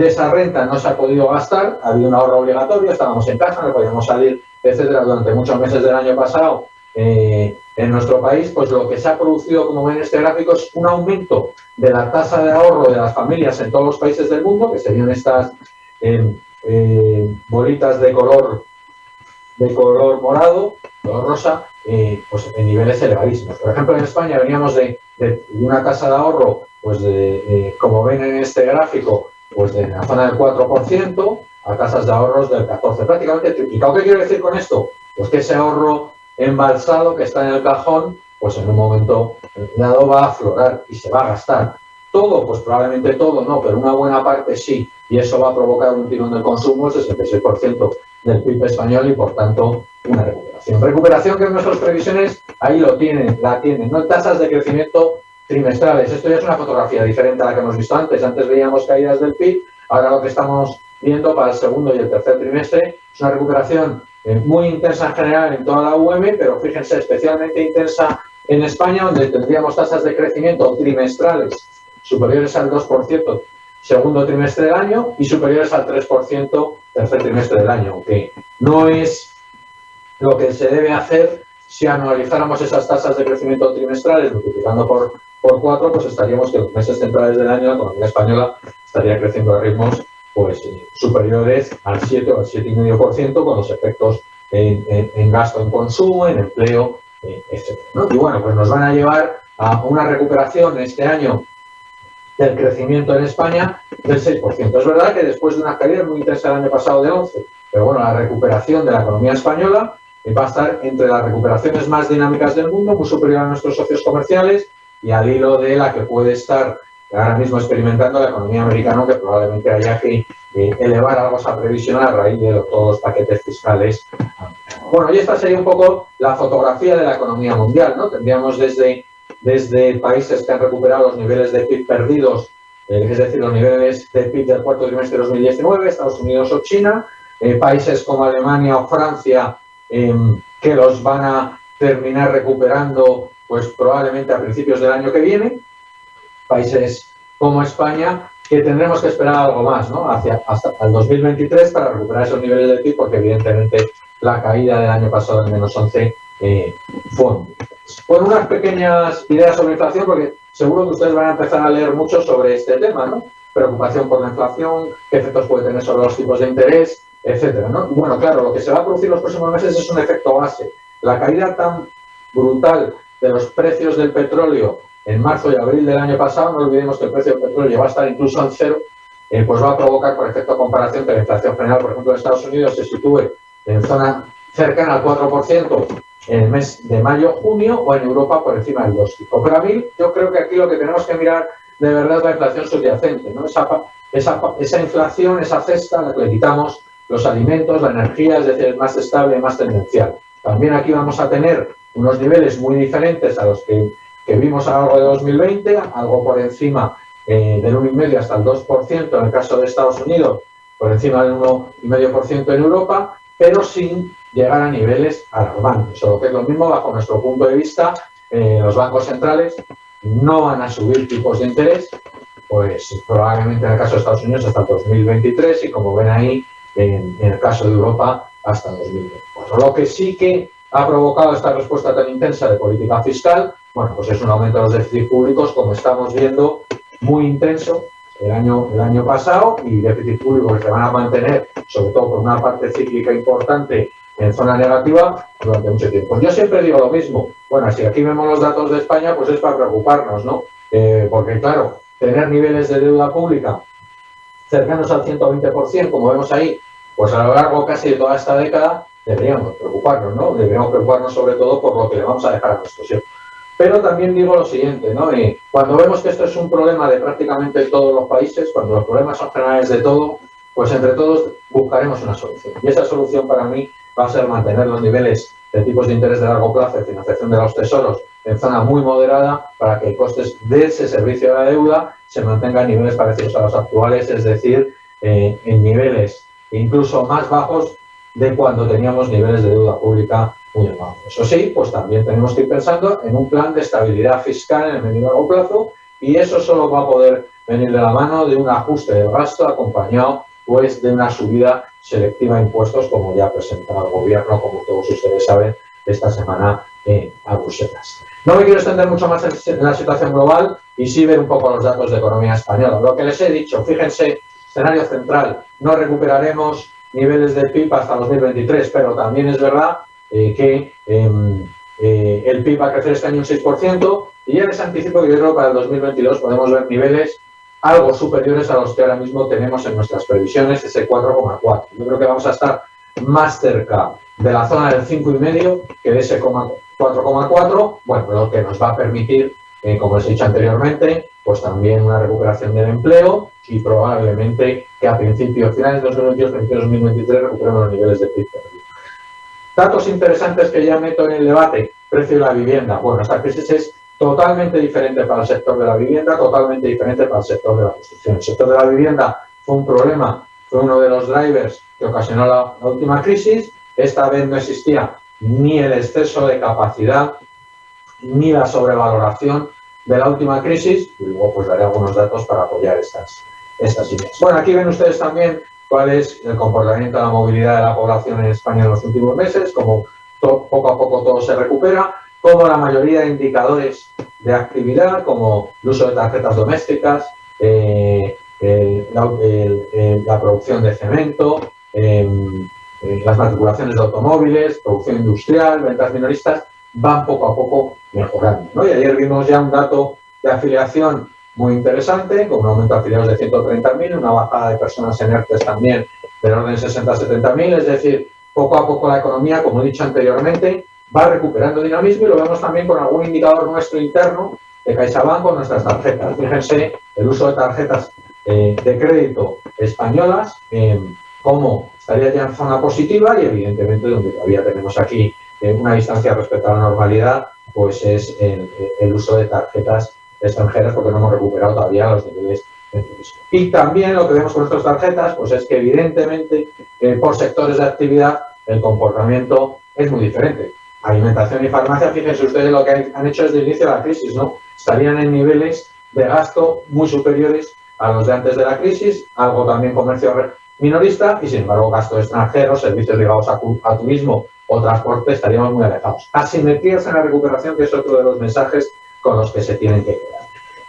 Speaker 7: esa renta no se ha podido gastar, ha habido un ahorro obligatorio, estábamos en casa, no podíamos salir, etcétera, durante muchos meses del año pasado. En nuestro país, pues lo que se ha producido, como ven en este gráfico, es un aumento de la tasa de ahorro de las familias en todos los países del mundo, que serían estas bolitas de color morado, color rosa, pues en niveles elevadísimos. Por ejemplo, en España veníamos de una tasa de ahorro, pues como ven en este gráfico, pues de la zona del 4% a tasas de ahorros del 14%, prácticamente triplicado. ¿Qué quiero decir con esto? Pues que ese ahorro embalsado que está en el cajón, pues en un momento dado va a aflorar y se va a gastar. Todo, pues probablemente todo no, pero una buena parte sí, y eso va a provocar un tirón del consumo, el 66% del PIB español, y por tanto una recuperación. Recuperación que en nuestras previsiones ahí la tienen, ¿no? Tasas de crecimiento trimestrales. Esto ya es una fotografía diferente a la que hemos visto antes. Antes veíamos caídas del PIB, ahora lo que estamos viendo para el segundo y el tercer trimestre es una recuperación muy intensa en general en toda la UEM, pero fíjense, especialmente intensa en España, donde tendríamos tasas de crecimiento trimestrales superiores al 2% segundo trimestre del año y superiores al 3% tercer trimestre del año, que no es lo que se debe hacer, si anualizáramos esas tasas de crecimiento trimestrales multiplicando por 4, pues estaríamos que en los meses centrales del año la economía española estaría creciendo a ritmos pues superiores al 7 o al 7,5%, con los efectos en gasto en consumo, en empleo, etc., ¿no? Y bueno, pues nos van a llevar a una recuperación este año del crecimiento en España del 6%. Es verdad que después de una caída muy intensa el año pasado de 11%, pero bueno, la recuperación de la economía española va a estar entre las recuperaciones más dinámicas del mundo, muy superior a nuestros socios comerciales y al hilo de la que puede estar ahora mismo experimentando la economía americana, que probablemente haya que elevar algo esa previsión a raíz de todos los paquetes fiscales. Bueno, y esta sería un poco la fotografía de la economía mundial, ¿no? Tendríamos desde países que han recuperado los niveles de PIB perdidos, es decir, los niveles de PIB del cuarto trimestre de 2019, Estados Unidos o China, países como Alemania o Francia, que los van a terminar recuperando pues probablemente a principios del año que viene, países como España, que tendremos que esperar algo más, ¿no? Hasta el 2023 para recuperar esos niveles de PIB, porque evidentemente la caída del año pasado del menos 11 fue muy intensa. Bueno, unas pequeñas ideas sobre inflación, porque seguro que ustedes van a empezar a leer mucho sobre este tema, ¿no? Preocupación por la inflación, qué efectos puede tener sobre los tipos de interés, etcétera, ¿no? Bueno, claro, lo que se va a producir los próximos meses es un efecto base. La caída tan brutal de los precios del petróleo en marzo y abril del año pasado, no olvidemos que el precio del petróleo llegó a estar incluso en 0, pues va a provocar, por efecto de comparación, que la inflación general, por ejemplo, en Estados Unidos se sitúe en zona cercana al 4% en el mes de mayo-junio, o en Europa por encima del 2,5%. Pero a mí, yo creo que aquí lo que tenemos que mirar de verdad es la inflación subyacente, ¿no? Esa inflación, esa cesta a la que le quitamos los alimentos, la energía, es decir, es más estable y más tendencial. También aquí vamos a tener unos niveles muy diferentes a los que vimos a lo largo de 2020, algo por encima del 1,5% hasta el 2% en el caso de Estados Unidos, por encima del 1,5% en Europa, pero sin llegar a niveles alarmantes. O lo que es lo mismo, bajo nuestro punto de vista, los bancos centrales no van a subir tipos de interés, pues probablemente en el caso de Estados Unidos hasta el 2023 y, como ven ahí, en el caso de Europa hasta el 2024. Lo que sí que ha provocado esta respuesta tan intensa de política fiscal, bueno, pues es un aumento de los déficits públicos, como estamos viendo, muy intenso el año pasado, y déficits públicos que se van a mantener, sobre todo por una parte cíclica importante, en zona negativa durante mucho tiempo. Yo siempre digo lo mismo. Bueno, si aquí vemos los datos de España, pues es para preocuparnos, ¿no? Porque, claro, tener niveles de deuda pública cercanos al 120%, como vemos ahí, pues a lo largo casi de toda esta década, deberíamos preocuparnos, ¿no? Deberíamos preocuparnos sobre todo por lo que le vamos a dejar a nuestros hijos. Pero también digo lo siguiente, ¿no? Cuando vemos que esto es un problema de prácticamente todos los países, cuando los problemas son generales de todo, pues entre todos buscaremos una solución. Y esa solución para mí va a ser mantener los niveles de tipos de interés de largo plazo de financiación de los tesoros en zona muy moderada, para que el coste de ese servicio de la deuda se mantenga en niveles parecidos a los actuales, es decir, en niveles incluso más bajos de cuando teníamos niveles de deuda pública muy elevados. Eso sí, pues también tenemos que ir pensando en un plan de estabilidad fiscal en el medio y largo plazo, y eso solo va a poder venir de la mano de un ajuste del gasto acompañado pues de una subida selectiva de impuestos, como ya ha presentado el Gobierno, como todos ustedes saben, esta semana a Bruselas. No me quiero extender mucho más en la situación global y sí ver un poco los datos de economía española. Lo que les he dicho, fíjense, escenario central, no recuperaremos niveles de PIB hasta 2023, pero también es verdad que el PIB va a crecer este año un 6%, y ya les anticipo que yo creo que para el 2022 podemos ver niveles algo superiores a los que ahora mismo tenemos en nuestras previsiones, ese 4,4. Yo creo que vamos a estar más cerca de la zona del 5,5 que de ese 4,4, bueno, lo que nos va a permitir, como les he dicho anteriormente, pues también una recuperación del empleo, y probablemente que a finales de 2022, principios de 2023, recuperemos los niveles de PIB perdido. Datos interesantes que ya meto en el debate: precio de la vivienda. Bueno, esta crisis es totalmente diferente para el sector de la vivienda, totalmente diferente para el sector de la construcción. El sector de la vivienda fue un problema, fue uno de los drivers que ocasionó la última crisis. Esta vez no existía ni el exceso de capacidad ni la sobrevaloración de la última crisis, y luego pues daré algunos datos para apoyar estas ideas. Bueno, aquí ven ustedes también cuál es el comportamiento de la movilidad de la población en España en los últimos meses. Como poco a poco todo se recupera, como la mayoría de indicadores de actividad, como el uso de tarjetas domésticas, la producción de cemento, las matriculaciones de automóviles, producción industrial, ventas minoristas, van poco a poco mejorando, ¿no? Y ayer vimos ya un dato de afiliación muy interesante, con un aumento de afiliados de 130.000, una bajada de personas en ERTE también del orden de 60.000-70.000, es decir, poco a poco la economía, como he dicho anteriormente, va recuperando dinamismo y lo vemos también con algún indicador nuestro interno de CaixaBank con nuestras tarjetas. Fíjense el uso de tarjetas de crédito españolas, cómo estaría ya en zona positiva y evidentemente donde todavía tenemos aquí una distancia respecto a la normalidad, pues es el uso de tarjetas extranjeras porque no hemos recuperado todavía los niveles de turismo. Y también lo que vemos con nuestras tarjetas, pues es que evidentemente por sectores de actividad el comportamiento es muy diferente. Alimentación y farmacia, fíjense ustedes lo que han hecho desde el inicio de la crisis, ¿no? Estarían en niveles de gasto muy superiores a los de antes de la crisis, algo también comercio minorista y sin embargo gasto extranjero, servicios ligados a turismo o transporte estaríamos muy alejados. Asimetrías en la recuperación, que es otro de los mensajes con los que se tienen que quedar.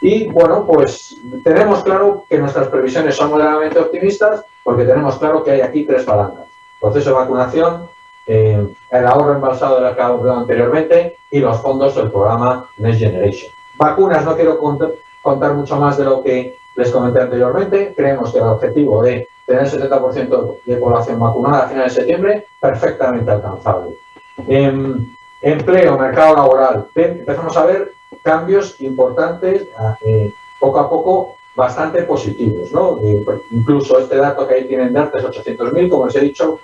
Speaker 7: Y bueno, pues tenemos claro que nuestras previsiones son moderadamente optimistas porque tenemos claro que hay aquí tres palancas. Proceso de vacunación, el ahorro embalsado de la que he hablado anteriormente y los fondos del programa Next Generation. Vacunas, no quiero contar mucho más de lo que les comenté anteriormente. Creemos que el objetivo de tener el 70% de población vacunada a finales de septiembre, perfectamente alcanzable. Empleo, mercado laboral, empezamos a ver cambios importantes, poco a poco, bastante positivos, ¿no? Incluso este dato que ahí tienen de antes, 800.000, como les he dicho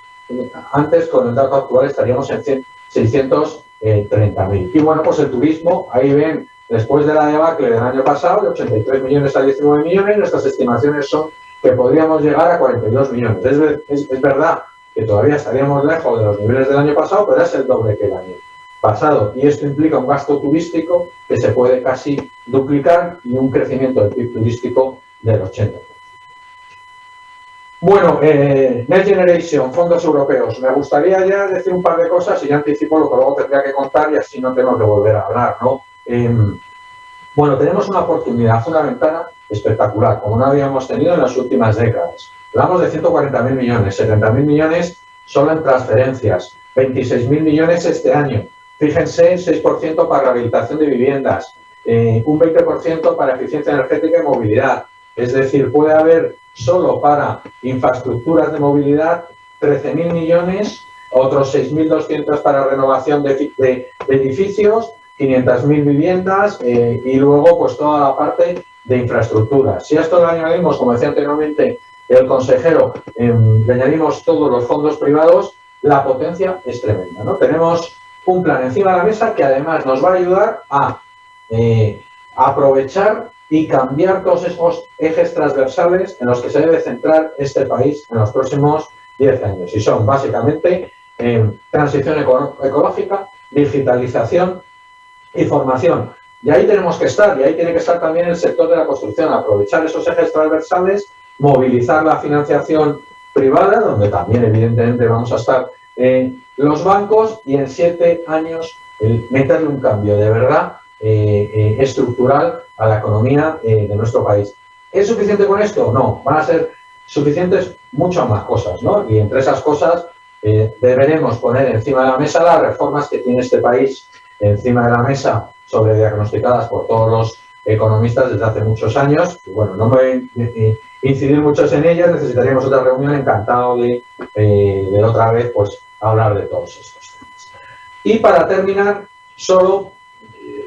Speaker 7: antes, con el dato actual estaríamos en 630.000. Y bueno, pues el turismo, ahí ven, después de la debacle del año pasado, de 83 millones a 19 millones, nuestras estimaciones son que podríamos llegar a 42 millones. Es verdad que todavía estaríamos lejos de los niveles del año pasado, pero es el doble que el año pasado. Y esto implica un gasto turístico que se puede casi duplicar y un crecimiento del PIB turístico del 80%. Bueno, Next Generation, fondos europeos. Me gustaría ya decir un par de cosas y ya anticipo lo que luego tendría que contar y así no tengo que volver a hablar, ¿no? Bueno, tenemos una oportunidad, una ventana espectacular, como no habíamos tenido en las últimas décadas. Hablamos de 140.000 millones, 70.000 millones solo en transferencias, 26.000 millones este año. Fíjense, 6% para rehabilitación de viviendas, un 20% para eficiencia energética y movilidad. Es decir, puede haber solo para infraestructuras de movilidad 13.000 millones, otros 6.200 para renovación de edificios, 500.000 viviendas y luego pues toda la parte de infraestructuras. Si a esto le añadimos, como decía anteriormente el consejero, le añadimos todos los fondos privados, la potencia es tremenda, ¿no? Tenemos un plan encima de la mesa que además nos va a ayudar a aprovechar y cambiar todos esos ejes transversales en los que se debe centrar este país en los próximos 10 años. Y son básicamente transición ecológica, digitalización y formación. Y ahí tenemos que estar, y ahí tiene que estar también el sector de la construcción, aprovechar esos ejes transversales, movilizar la financiación privada, donde también evidentemente vamos a estar los bancos, y en 7 años meterle un cambio de verdad estructural a la economía de nuestro país. ¿Es suficiente con esto? No, van a ser suficientes muchas más cosas, ¿no? Y entre esas cosas deberemos poner encima de la mesa las reformas que tiene este país encima de la mesa, sobrediagnosticadas por todos los economistas desde hace muchos años. Y bueno, no me voy a incidir muchos en ellas, necesitaríamos otra reunión, encantado de otra vez pues hablar de todos estos temas. Y para terminar, solo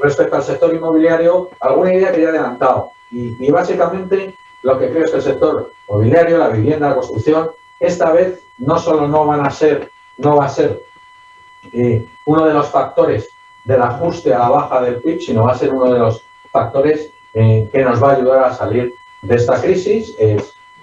Speaker 7: respecto al sector inmobiliario, alguna idea que ya he adelantado. Y básicamente lo que creo es que el sector inmobiliario, la vivienda, la construcción, esta vez no solo no va a ser uno de los factores del ajuste a la baja del PIB, sino va a ser uno de los factores que nos va a ayudar a salir de esta crisis.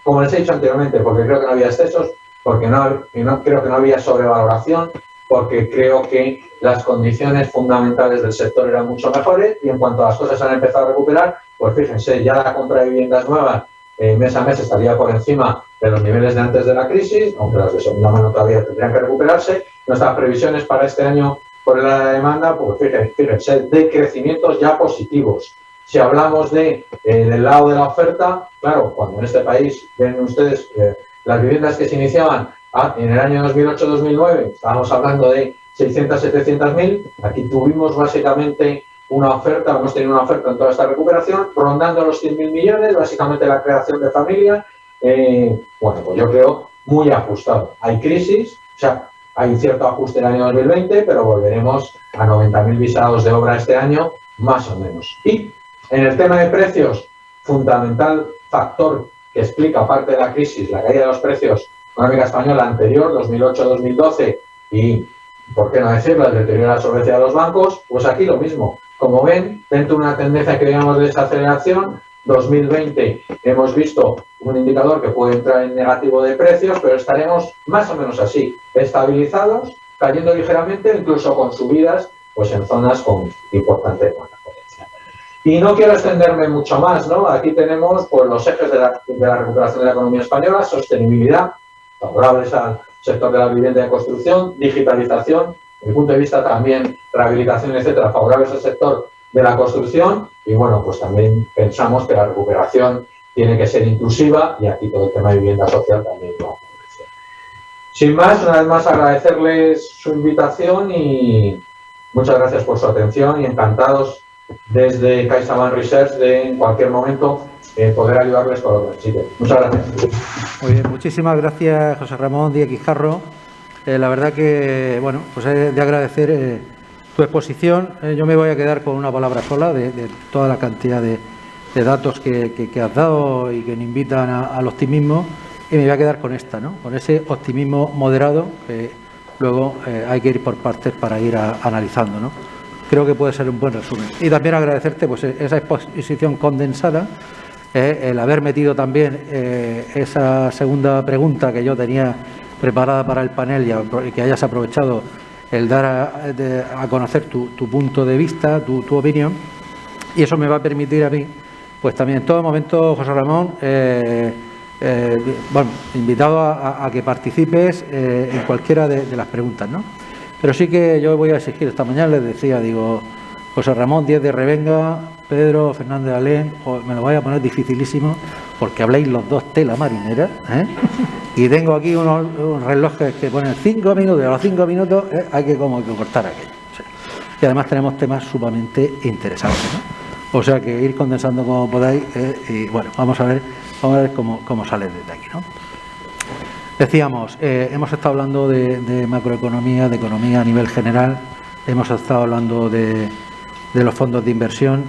Speaker 7: Como les he dicho anteriormente, porque creo que no había excesos, porque creo que no había sobrevaloración, porque creo que las condiciones fundamentales del sector eran mucho mejores y en cuanto a las cosas han empezado a recuperar, pues fíjense, ya la compra de viviendas nuevas mes a mes estaría por encima de los niveles de antes de la crisis, aunque las de segunda mano todavía tendrían que recuperarse, nuestras previsiones para este año por la demanda, pues fíjense, de crecimientos ya positivos. Si hablamos del lado de la oferta, claro, cuando en este país ven ustedes las viviendas que se iniciaban en el año 2008-2009, estábamos hablando de 600, 700.000, aquí tuvimos básicamente una oferta, hemos tenido una oferta en toda esta recuperación, rondando los 100.000 millones, básicamente la creación de familia, bueno, pues yo creo muy ajustado. Hay crisis, o sea, hay un cierto ajuste en el año 2020, pero volveremos a 90.000 visados de obra este año, más o menos. Y en el tema de precios, fundamental factor que explica parte de la crisis, la caída de los precios económica española anterior, 2008-2012, y, por qué no decirlo, el deterioro de la solvencia de los bancos, pues aquí lo mismo. Como ven, dentro de una tendencia que veíamos de desaceleración, 2020 hemos visto un indicador que puede entrar en negativo de precios, pero estaremos más o menos así, estabilizados, cayendo ligeramente, incluso con subidas pues en zonas con importante potencial. Y no quiero extenderme mucho más, ¿no? Aquí tenemos pues, los ejes de la recuperación de la economía española, sostenibilidad, favorables al sector de la vivienda y de construcción, digitalización, desde mi punto de vista también rehabilitación, etcétera, favorables al sector de la construcción, y bueno, pues también pensamos que la recuperación tiene que ser inclusiva y aquí todo el tema de vivienda social también lo va a favorecer. Sin más, una vez más agradecerles su invitación y muchas gracias por su atención y encantados desde CaixaBank Research de en cualquier momento poder ayudarles con lo que necesiten. Muchas gracias.
Speaker 1: Muy bien, muchísimas gracias, José Ramón Díez Guijarro. La verdad que, bueno, pues es de agradecer tu exposición. Yo me voy a quedar con una palabra sola de toda la cantidad de datos que has dado y que me invitan al optimismo, y me voy a quedar con esta, ¿no? Con ese optimismo moderado que luego hay que ir por partes para ir analizando, ¿no? Creo que puede ser un buen resumen. Y también agradecerte pues esa exposición condensada, el haber metido también esa segunda pregunta que yo tenía preparada para el panel y que hayas aprovechado el dar a conocer tu punto de vista, tu opinión, y eso me va a permitir a mí, pues también en todo momento, José Ramón, bueno, invitado a que participes en cualquiera de las preguntas, ¿no? Pero sí que yo voy a exigir, esta mañana les decía, digo, José Ramón Díez de Revenga, Pedro Fernández Alén, me lo voy a poner dificilísimo porque habléis los dos tela marinera, y tengo aquí unos relojes que ponen 5 minutos, y a los 5 minutos hay que como que cortar aquello. O sea, y además tenemos temas sumamente interesantes, ¿no? O sea que ir condensando como podáis, y bueno, vamos a ver cómo sale desde aquí, ¿no? Decíamos, hemos estado hablando de macroeconomía, de economía a nivel general, hemos estado hablando de los fondos de inversión.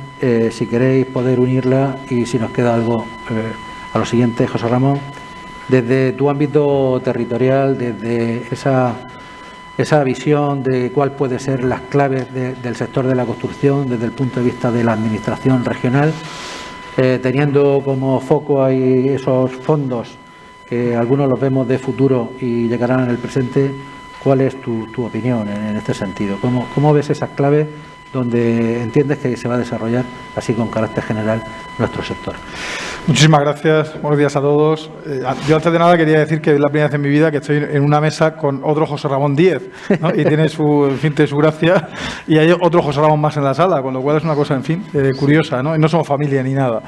Speaker 1: Si queréis poder unirla y si nos queda algo a lo siguiente, José Ramón, desde tu ámbito territorial, desde esa visión de cuál puede ser las claves del sector de la construcción desde el punto de vista de la administración regional, teniendo como foco ahí esos fondos que algunos los vemos de futuro y llegarán en el presente, ¿cuál es tu opinión en este sentido? ¿Cómo ves esas claves donde entiendes que se va a desarrollar así con carácter general nuestro sector?
Speaker 3: Muchísimas gracias, buenos días a todos. Yo antes de nada quería decir que es la primera vez en mi vida que estoy en una mesa con otro José Ramón Díez, ¿no? Y tiene su gracia, y hay otro José Ramón más en la sala, con lo cual es una cosa, en fin, curiosa, ¿no? Y no somos familia ni nada.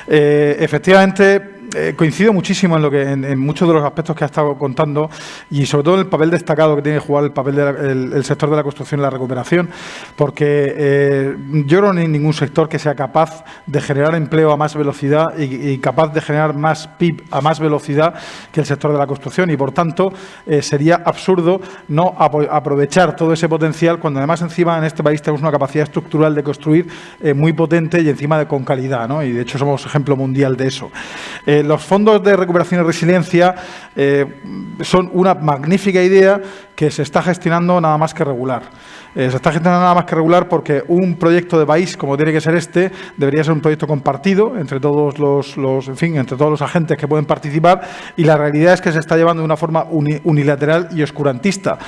Speaker 3: Efectivamente, coincido muchísimo en muchos de los aspectos que ha estado contando, y sobre todo en el papel destacado que tiene que jugar el papel del sector de la construcción y la recuperación, porque yo creo que no hay ningún sector que sea capaz de generar empleo a más velocidad y capaz de generar más PIB a más velocidad que el sector de la construcción, y por tanto sería absurdo no aprovechar todo ese potencial cuando además encima en este país tenemos una capacidad estructural de construir muy potente y encima con calidad, ¿no? Y de hecho somos ejemplo mundial de eso. Los fondos de recuperación y resiliencia son una magnífica idea que se está gestionando nada más que regular. Se está gestionando nada más que regular porque un proyecto de país, como tiene que ser este, debería ser un proyecto compartido entre todos entre todos los agentes que pueden participar, y la realidad es que se está llevando de una forma unilateral y oscurantista.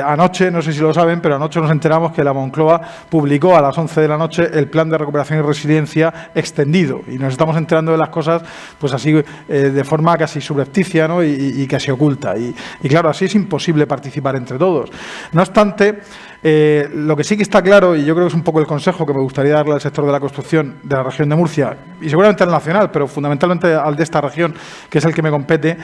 Speaker 3: Anoche, no sé si lo saben, pero anoche nos enteramos que la Moncloa publicó a las 11 de la noche el Plan de Recuperación y Resiliencia extendido, y nos estamos enterando de las cosas pues así de forma casi subrepticia, ¿no? y casi oculta. Y claro, así es imposible participar participar entre todos. No obstante, lo que sí que está claro, y yo creo que es un poco el consejo que me gustaría darle al sector de la construcción de la región de Murcia, y seguramente al nacional, pero fundamentalmente al de esta región, que es el que me compete,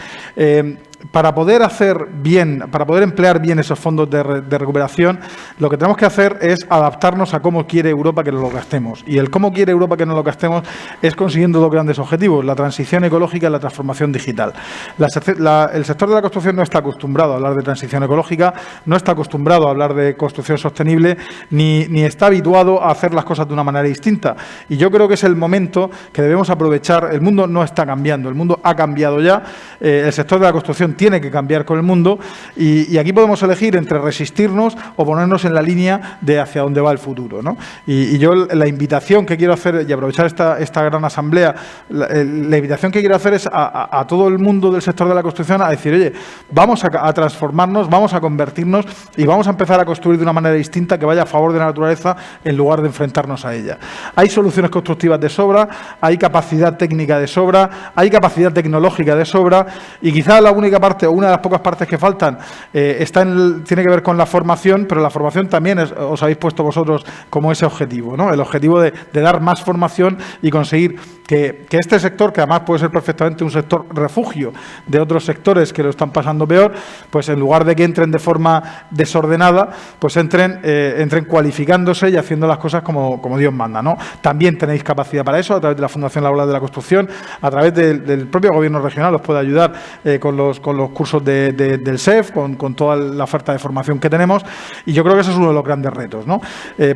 Speaker 3: para poder hacer bien, para poder emplear bien esos fondos de recuperación, lo que tenemos que hacer es adaptarnos a cómo quiere Europa que nos lo gastemos. Y el cómo quiere Europa que nos lo gastemos es consiguiendo dos grandes objetivos: la transición ecológica y la transformación digital. El sector de la construcción no está acostumbrado a hablar de transición ecológica, no está acostumbrado a hablar de construcción sostenible, ni está habituado a hacer las cosas de una manera distinta. Y yo creo que es el momento que debemos aprovechar. El mundo no está cambiando, el mundo ha cambiado ya. El sector de la construcción tiene que cambiar con el mundo y aquí podemos elegir entre resistirnos o ponernos en la línea de hacia dónde va el futuro, ¿no? Y yo la invitación que quiero hacer, y aprovechar esta gran asamblea, la invitación que quiero hacer es a todo el mundo del sector de la construcción a decir, oye, vamos a transformarnos, vamos a convertirnos y vamos a empezar a construir de una manera distinta que vaya a favor de la naturaleza en lugar de enfrentarnos a ella. Hay soluciones constructivas de sobra, hay capacidad técnica de sobra, hay capacidad tecnológica de sobra y quizás la única parte o una de las pocas partes que faltan tiene que ver con la formación, pero la formación también os habéis puesto vosotros como ese objetivo, ¿no? El objetivo de dar más formación y conseguir que este sector, que además puede ser perfectamente un sector refugio de otros sectores que lo están pasando peor, pues en lugar de que entren de forma desordenada, pues entren cualificándose y haciendo las cosas como Dios manda, ¿no? También tenéis capacidad para eso a través de la Fundación Laboral de la Construcción, a través del propio Gobierno regional os puede ayudar con los cursos del SEF, con toda la oferta de formación que tenemos, y yo creo que ese es uno de los grandes retos, ¿no?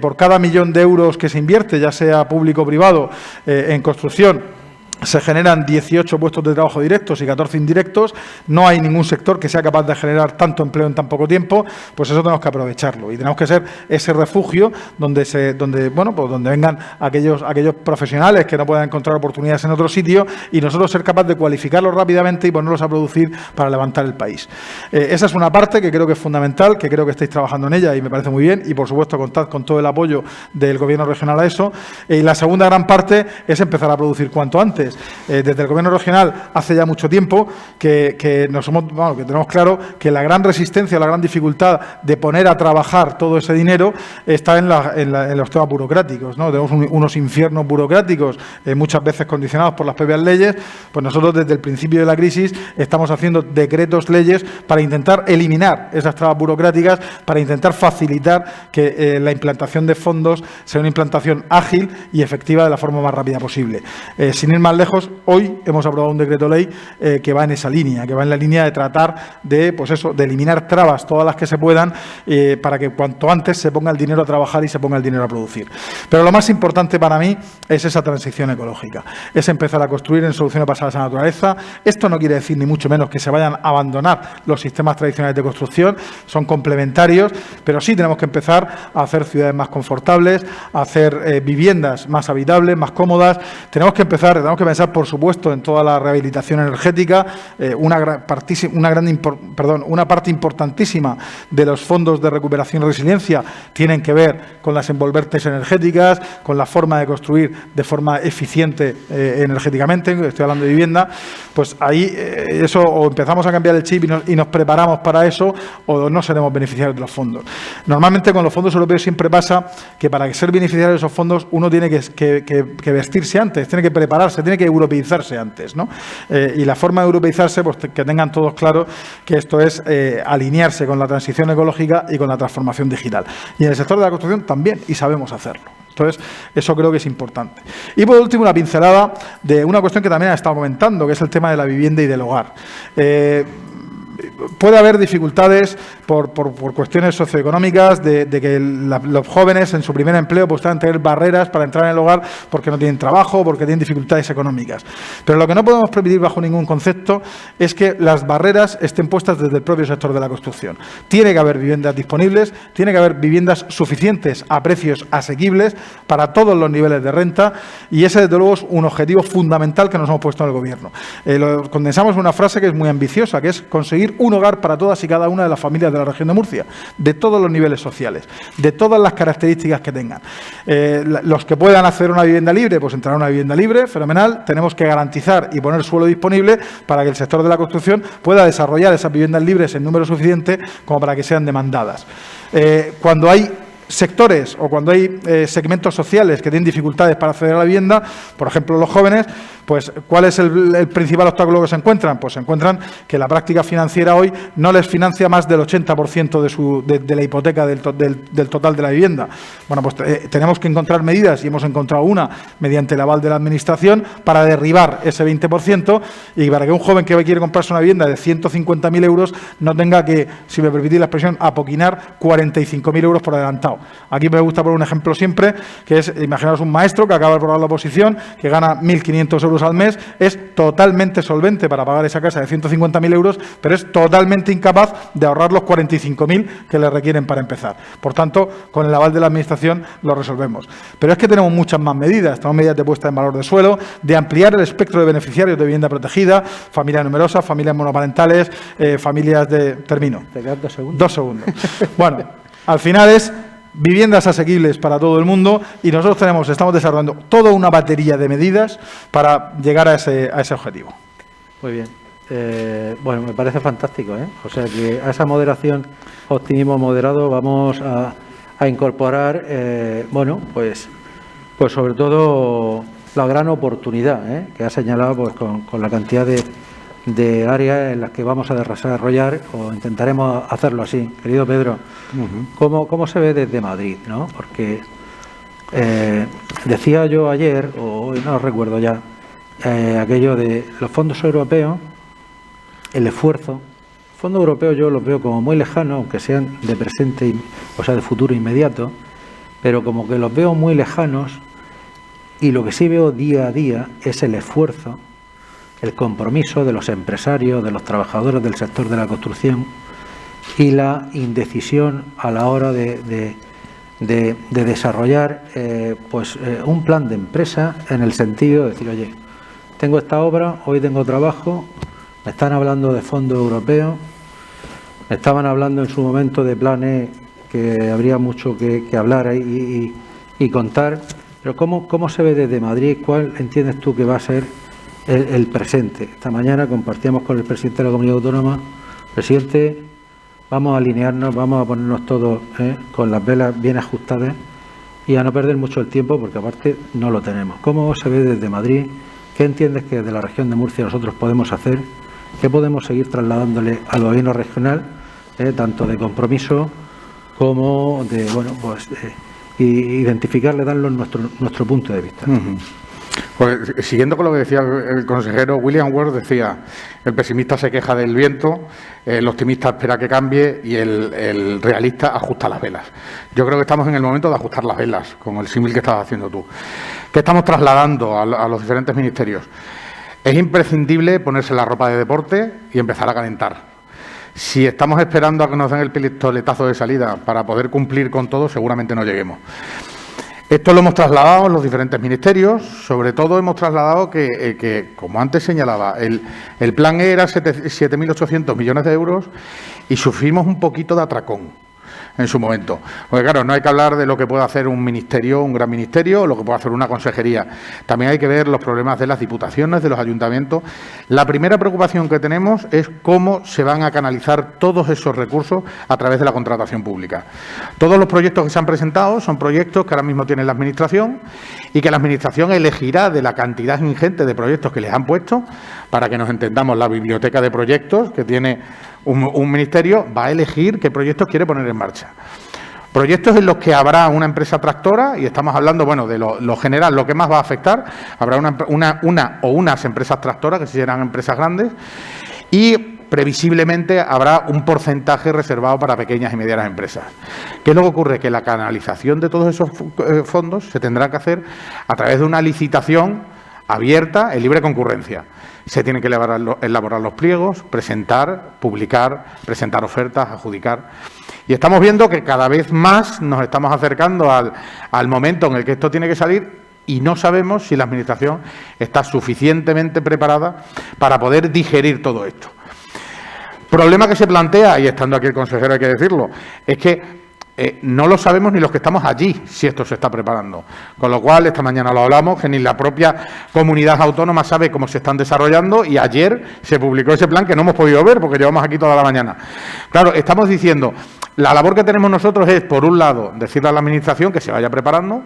Speaker 3: Por cada 1 millón de euros que se invierte, ya sea público o privado, en construcción, se generan 18 puestos de trabajo directos y 14 indirectos. No hay ningún sector que sea capaz de generar tanto empleo en tan poco tiempo. Pues eso tenemos que aprovecharlo y tenemos que ser ese refugio donde vengan aquellos profesionales que no puedan encontrar oportunidades en otro sitio y nosotros ser capaces de cualificarlos rápidamente y ponerlos a producir para levantar el país. Esa es una parte que creo que es fundamental, que creo que estáis trabajando en ella y me parece muy bien, y por supuesto contad con todo el apoyo del Gobierno regional a eso. Y la segunda gran parte es empezar a producir cuanto antes. Desde el Gobierno regional hace ya mucho tiempo que tenemos claro que la gran resistencia, la gran dificultad de poner a trabajar todo ese dinero está en los temas burocráticos, ¿no? Tenemos unos infiernos burocráticos, muchas veces condicionados por las propias leyes. Pues nosotros desde el principio de la crisis estamos haciendo decretos, leyes, para intentar eliminar esas trabas burocráticas, para intentar facilitar que la implantación de fondos sea una implantación ágil y efectiva de la forma más rápida posible. Sin ir más lejos, hoy hemos aprobado un decreto ley que va en esa línea, que va en la línea de tratar de eliminar trabas, todas las que se puedan, para que cuanto antes se ponga el dinero a trabajar y se ponga el dinero a producir. Pero lo más importante para mí es esa transición ecológica, es empezar a construir en soluciones basadas en la naturaleza. Esto no quiere decir ni mucho menos que se vayan a abandonar los sistemas tradicionales de construcción, son complementarios, pero sí tenemos que empezar a hacer ciudades más confortables, a hacer viviendas más habitables, más cómodas. Tenemos que pensar, por supuesto, en toda la rehabilitación energética. Una parte importantísima de los fondos de recuperación y resiliencia tienen que ver con las envolventes energéticas, con la forma de construir de forma eficiente energéticamente. Estoy hablando de vivienda. Pues ahí eso, o empezamos a cambiar el chip y nos preparamos para eso, o no seremos beneficiarios de los fondos. Normalmente con los fondos europeos siempre pasa que para ser beneficiario de esos fondos uno tiene que vestirse antes, tiene que prepararse, tiene que europeizarse antes, ¿no? Y la forma de europeizarse, pues que tengan todos claro que esto es alinearse con la transición ecológica y con la transformación digital. Y en el sector de la construcción también, y sabemos hacerlo. Entonces, eso creo que es importante. Y por último, una pincelada de una cuestión que también ha estado comentando, que es el tema de la vivienda y del hogar. Puede haber dificultades por cuestiones socioeconómicas de que los jóvenes en su primer empleo pues puedan tener barreras para entrar en el hogar porque no tienen trabajo, porque tienen dificultades económicas. Pero lo que no podemos permitir bajo ningún concepto es que las barreras estén puestas desde el propio sector de la construcción. Tiene que haber viviendas disponibles, tiene que haber viviendas suficientes a precios asequibles para todos los niveles de renta, y ese desde luego es un objetivo fundamental que nos hemos puesto en el Gobierno. Lo condensamos en una frase que es muy ambiciosa, que es conseguir un hogar para todas y cada una de las familias de la región de Murcia, de todos los niveles sociales, de todas las características que tengan. Los que puedan hacer una vivienda libre, pues entrará una vivienda libre, fenomenal. Tenemos que garantizar y poner suelo disponible para que el sector de la construcción pueda desarrollar esas viviendas libres en número suficiente como para que sean demandadas. Cuando hay sectores o cuando hay segmentos sociales que tienen dificultades para acceder a la vivienda, por ejemplo los jóvenes, pues ¿cuál es el principal obstáculo que se encuentran? Pues se encuentran que la práctica financiera hoy no les financia más del 80% de la hipoteca del total de la vivienda. Bueno, pues tenemos que encontrar medidas y hemos encontrado una mediante el aval de la Administración para derribar ese 20% y para que un joven que quiere comprarse una vivienda de 150.000 euros no tenga que, si me permitís la expresión, apoquinar 45.000 euros por adelantado. Aquí me gusta poner un ejemplo siempre, que es, imaginaos un maestro que acaba de aprobar la oposición, que gana 1.500 euros al mes, es totalmente solvente para pagar esa casa de 150.000 euros, pero es totalmente incapaz de ahorrar los 45.000 que le requieren para empezar. Por tanto, con el aval de la Administración lo resolvemos. Pero es que tenemos muchas más medidas. Tenemos medidas de puesta en valor de suelo, de ampliar el espectro de beneficiarios de vivienda protegida, familias numerosas, familias monoparentales, familias de... Termino.
Speaker 1: ¿Te quedan 2 segundos? 2 segundos.
Speaker 3: Bueno, al final es viviendas asequibles para todo el mundo y nosotros estamos desarrollando toda una batería de medidas para llegar a ese objetivo.
Speaker 1: Muy bien. Bueno, me parece fantástico, ¿eh? O sea que a esa moderación, optimismo moderado, vamos a incorporar, bueno, pues sobre todo la gran oportunidad, que ha señalado pues con la cantidad de áreas en las que vamos a desarrollar o intentaremos hacerlo así. Querido Pedro, ¿cómo se ve desde Madrid, ¿no? Porque decía yo ayer, o hoy no recuerdo ya, aquello de los fondos europeos, el esfuerzo. Fondos europeos yo los veo como muy lejanos, aunque sean de presente, o sea, de futuro inmediato, pero como que los veo muy lejanos y lo que sí veo día a día es el esfuerzo, el compromiso de los empresarios, de los trabajadores del sector de la construcción y la indecisión a la hora de desarrollar un plan de empresa en el sentido de decir, oye, tengo esta obra, hoy tengo trabajo, me están hablando de fondos europeos, me estaban hablando en su momento de planes que habría mucho que hablar y contar, pero ¿cómo se ve desde Madrid? ¿Cuál entiendes tú que va a ser el presente? Esta mañana compartíamos con el presidente de la Comunidad Autónoma, presidente, vamos a alinearnos, vamos a ponernos todos con las velas bien ajustadas y a no perder mucho el tiempo porque aparte no lo tenemos. ¿Cómo se ve desde Madrid? ¿Qué entiendes que desde la región de Murcia nosotros podemos hacer? ¿Qué podemos seguir trasladándole al gobierno regional, tanto de compromiso como de, bueno, pues identificarle, darlo en nuestro punto de vista?
Speaker 2: Pues, siguiendo con lo que decía el consejero, William Ward decía, el pesimista se queja del viento, el optimista espera que cambie y el realista ajusta las velas. Yo creo que estamos en el momento de ajustar las velas, con el símil que estabas haciendo tú. ¿Qué estamos trasladando a los diferentes ministerios? Es imprescindible ponerse la ropa de deporte y empezar a calentar. Si estamos esperando a que nos den el pistoletazo de salida para poder cumplir con todo, seguramente no lleguemos. Esto lo hemos trasladado en los diferentes ministerios, sobre todo hemos trasladado que como antes señalaba, el plan E era 7.800 millones de euros y sufrimos un poquito de atracón en su momento. Porque claro, no hay que hablar de lo que puede hacer un ministerio, un gran ministerio, o lo que puede hacer una consejería. También hay que ver los problemas de las diputaciones, de los ayuntamientos. La primera preocupación que tenemos es cómo se van a canalizar todos esos recursos a través de la contratación pública. Todos los proyectos que se han presentado son proyectos que ahora mismo tiene la Administración y que la Administración elegirá de la cantidad ingente de proyectos que les han puesto, para que nos entendamos, la biblioteca de proyectos que tiene un ministerio va a elegir qué proyectos quiere poner en marcha. Proyectos en los que habrá una empresa tractora, y estamos hablando, bueno, de lo general, lo que más va a afectar, habrá una o unas empresas tractoras, que serán empresas grandes, y previsiblemente habrá un porcentaje reservado para pequeñas y medianas empresas. ¿Qué es lo que ocurre? Que la canalización de todos esos fondos se tendrá que hacer a través de una licitación abierta, en libre concurrencia. Se tienen que elaborar los pliegos, presentar, publicar, presentar ofertas, adjudicar. Y estamos viendo que cada vez más nos estamos acercando al momento en el que esto tiene que salir y no sabemos si la Administración está suficientemente preparada para poder digerir todo esto. problema que se plantea, y estando aquí el consejero hay que decirlo, es que no lo sabemos ni los que estamos allí si esto se está preparando. Con lo cual, esta mañana lo hablamos, que ni la propia comunidad autónoma sabe cómo se están desarrollando, y ayer se publicó ese plan que no hemos podido ver porque llevamos aquí toda la mañana. Claro, estamos diciendo, la labor que tenemos nosotros es, por un lado, decirle a la Administración que se vaya preparando,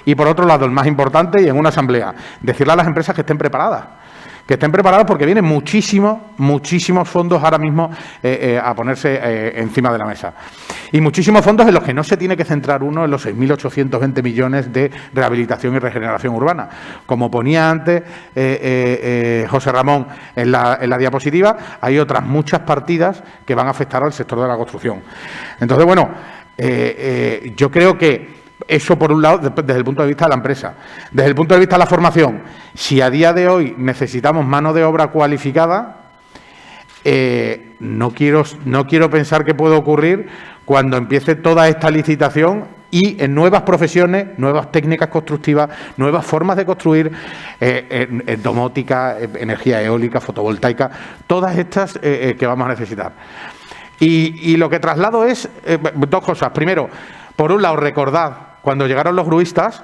Speaker 2: y por otro lado, el más importante, y en una asamblea, decirle a las empresas que estén preparadas. Que estén preparados porque vienen muchísimos fondos ahora mismo a ponerse encima de la mesa. Y muchísimos fondos en los que no se tiene que centrar uno en los 6.820 millones de rehabilitación y regeneración urbana. Como ponía antes José Ramón en la diapositiva, hay otras muchas partidas que van a afectar al sector de la construcción. Entonces, bueno, yo creo que eso, por un lado, desde el punto de vista de la empresa. Desde el punto de vista de la formación, si a día de hoy necesitamos mano de obra cualificada, no quiero pensar qué puede ocurrir cuando empiece toda esta licitación y en nuevas profesiones, nuevas técnicas constructivas, nuevas formas de construir, domótica, energía eólica, fotovoltaica, todas estas que vamos a necesitar. Y lo que traslado es dos cosas. Primero, por un lado, recordad, cuando llegaron los gruistas,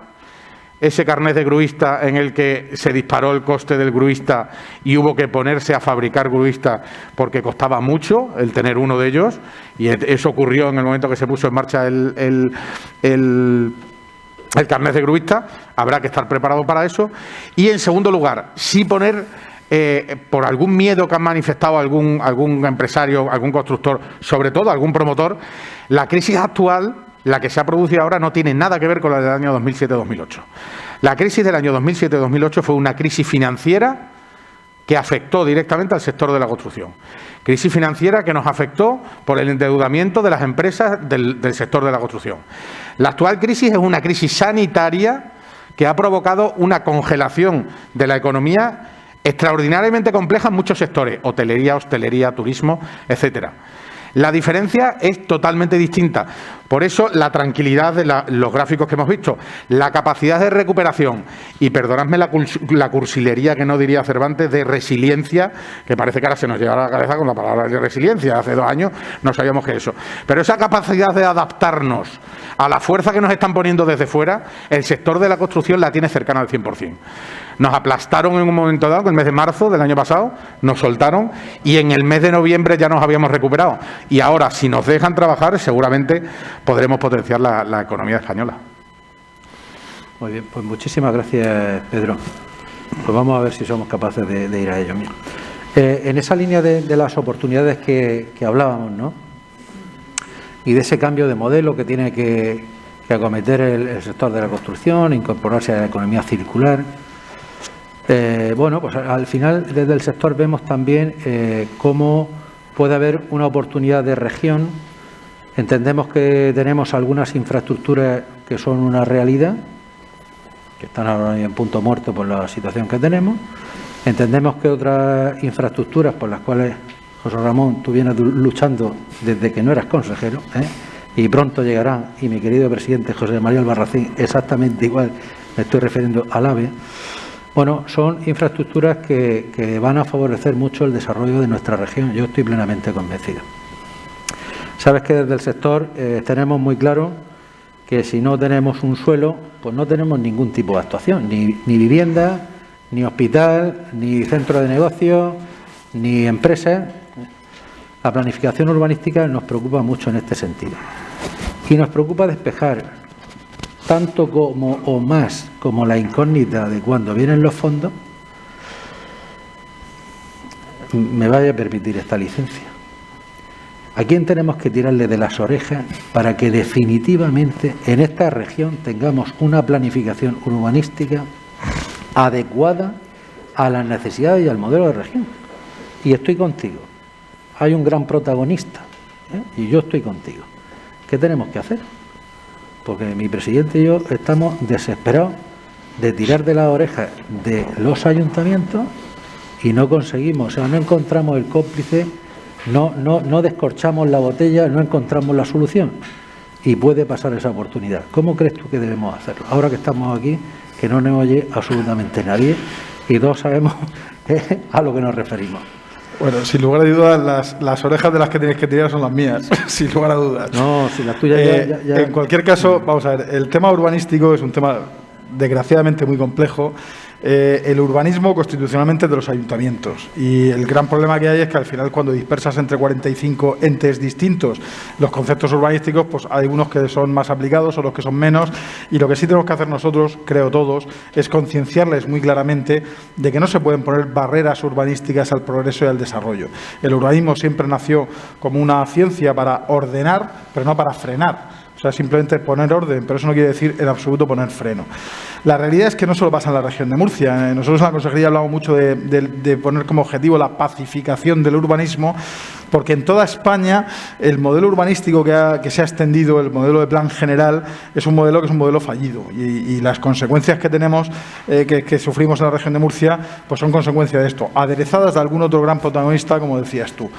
Speaker 2: ese carnet de gruista en el que se disparó el coste del gruista y hubo que ponerse a fabricar gruistas porque costaba mucho el tener uno de ellos, y eso ocurrió en el momento que se puso en marcha el carnet de gruista. Habrá que estar preparado para eso. Y, en segundo lugar, sí poner, por algún miedo que han manifestado algún empresario, algún constructor, sobre todo algún promotor, la crisis actual, la que se ha producido ahora, no tiene nada que ver con la del año 2007-2008. La crisis del año 2007-2008 fue una crisis financiera que afectó directamente al sector de la construcción. Crisis financiera que nos afectó por el endeudamiento de las empresas del sector de la construcción. La actual crisis es una crisis sanitaria que ha provocado una congelación de la economía extraordinariamente compleja en muchos sectores: hotelería, hostelería, turismo, etcétera. La diferencia es totalmente distinta. Por eso, la tranquilidad de los gráficos que hemos visto, la capacidad de recuperación y, perdonadme la cursilería que no diría Cervantes, de resiliencia, que parece que ahora se nos llega a la cabeza con la palabra de resiliencia. Hace 2 años no sabíamos que eso. Pero esa capacidad de adaptarnos a la fuerza que nos están poniendo desde fuera, el sector de la construcción la tiene cercana al 100%. Nos aplastaron en un momento dado, en el mes de marzo del año pasado, nos soltaron, y en el mes de noviembre ya nos habíamos recuperado. Y ahora, si nos dejan trabajar, seguramente podremos potenciar la economía española.
Speaker 1: Muy bien, pues muchísimas gracias, Pedro. Pues vamos a ver si somos capaces de ir a ello. Mira, en esa línea de las oportunidades que hablábamos, ¿no?, y de ese cambio de modelo que tiene que acometer el sector de la construcción, incorporarse a la economía circular. Bueno, pues al final desde el sector vemos también cómo puede haber una oportunidad de región. Entendemos que tenemos algunas infraestructuras que son una realidad, que están ahora en punto muerto por la situación que tenemos. Entendemos que otras infraestructuras por las cuales, José Ramón, tú vienes luchando desde que no eras consejero, y pronto llegarán, y mi querido presidente José María Albarracín exactamente igual, me estoy refiriendo al AVE. Bueno, son infraestructuras que van a favorecer mucho el desarrollo de nuestra región. Yo estoy plenamente convencido. Sabes que desde el sector tenemos muy claro que si no tenemos un suelo, pues no tenemos ningún tipo de actuación, ni vivienda, ni hospital, ni centro de negocios, ni empresas. La planificación urbanística nos preocupa mucho en este sentido. Y nos preocupa despejar tanto como o más como la incógnita de cuándo vienen los fondos. Me vaya a permitir esta licencia. ¿A quién tenemos que tirarle de las orejas para que definitivamente en esta región tengamos una planificación urbanística adecuada a las necesidades y al modelo de región? Y estoy contigo. Hay un gran protagonista, y yo estoy contigo. ¿Qué tenemos que hacer? Porque mi presidente y yo estamos desesperados de tirar de las orejas de los ayuntamientos y no conseguimos, o sea, no encontramos el cómplice, no descorchamos la botella, no encontramos la solución. Y puede pasar esa oportunidad. ¿Cómo crees tú que debemos hacerlo? Ahora que estamos aquí, que no nos oye absolutamente nadie y todos sabemos a lo que nos referimos.
Speaker 3: Bueno, sin lugar a dudas, las orejas de las que tenéis que tirar son las mías, sin lugar a dudas.
Speaker 1: No, si las tuyas ya...
Speaker 3: En cualquier caso, vamos a ver, el tema urbanístico es un tema desgraciadamente muy complejo. El urbanismo constitucionalmente de los ayuntamientos, y el gran problema que hay es que al final, cuando dispersas entre 45 entes distintos los conceptos urbanísticos, pues hay unos que son más aplicados, otros que son menos, y lo que sí tenemos que hacer nosotros, creo todos, es concienciarles muy claramente de que no se pueden poner barreras urbanísticas al progreso y al desarrollo. El urbanismo siempre nació como una ciencia para ordenar, pero no para frenar. O sea, simplemente poner orden, pero eso no quiere decir en absoluto poner freno. La realidad es que no solo pasa en la región de Murcia. Nosotros en la Consejería hablamos mucho de poner como objetivo la pacificación del urbanismo, porque en toda España el modelo urbanístico que se ha extendido, el modelo de plan general, es un modelo fallido, y las consecuencias que tenemos, que sufrimos en la región de Murcia, pues son consecuencia de esto, aderezadas de algún otro gran protagonista, como decías tú.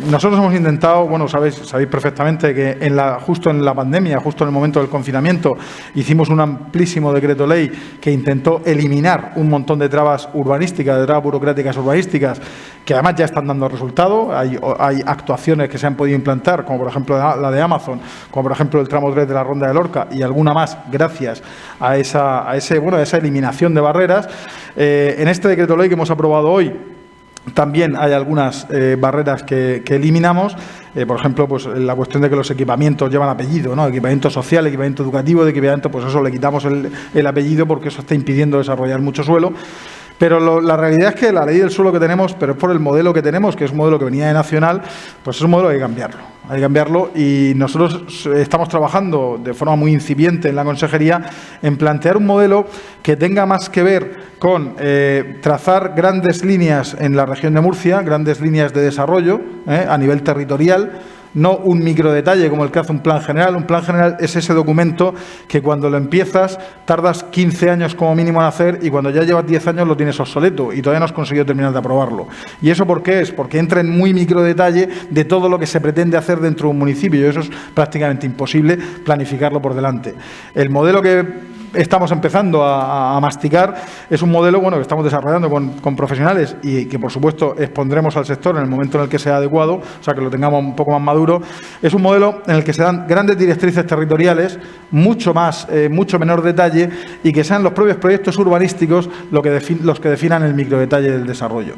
Speaker 3: Nosotros hemos intentado, bueno, sabéis perfectamente que justo en la pandemia, justo en el momento del confinamiento, hicimos un amplísimo decreto ley que intentó eliminar un montón de trabas urbanísticas, de trabas burocráticas urbanísticas, que además ya están dando resultado. Hay actuaciones que se han podido implantar, como por ejemplo la de Amazon, como por ejemplo el tramo 3 de la Ronda de Lorca, y alguna más gracias a esa eliminación de barreras. En este decreto ley que hemos aprobado hoy, también hay algunas barreras que eliminamos. Por ejemplo, pues la cuestión de que los equipamientos llevan apellido, ¿no? Equipamiento social, equipamiento educativo, de equipamiento, pues eso le quitamos el apellido, porque eso está impidiendo desarrollar mucho suelo. Pero la realidad es que la ley del suelo que tenemos, pero es por el modelo que tenemos, que es un modelo que venía de Nacional, pues es un modelo que hay que cambiarlo. Hay que cambiarlo, y nosotros estamos trabajando de forma muy incipiente en la Consejería en plantear un modelo que tenga más que ver con trazar grandes líneas en la región de Murcia, grandes líneas de desarrollo a nivel territorial, no un microdetalle como el que hace un plan general. Un plan general es ese documento que cuando lo empiezas tardas 15 años como mínimo en hacer, y cuando ya llevas 10 años lo tienes obsoleto y todavía no has conseguido terminar de aprobarlo. ¿Y eso por qué es? Porque entra en muy microdetalle de todo lo que se pretende hacer dentro de un municipio, y eso es prácticamente imposible planificarlo por delante. El modelo que estamos empezando a masticar es un modelo, bueno, que estamos desarrollando con profesionales, y que por supuesto expondremos al sector en el momento en el que sea adecuado, o sea, que lo tengamos un poco más maduro. Es un modelo en el que se dan grandes directrices territoriales, mucho menor detalle, y que sean los propios proyectos urbanísticos los que definan el microdetalle del desarrollo.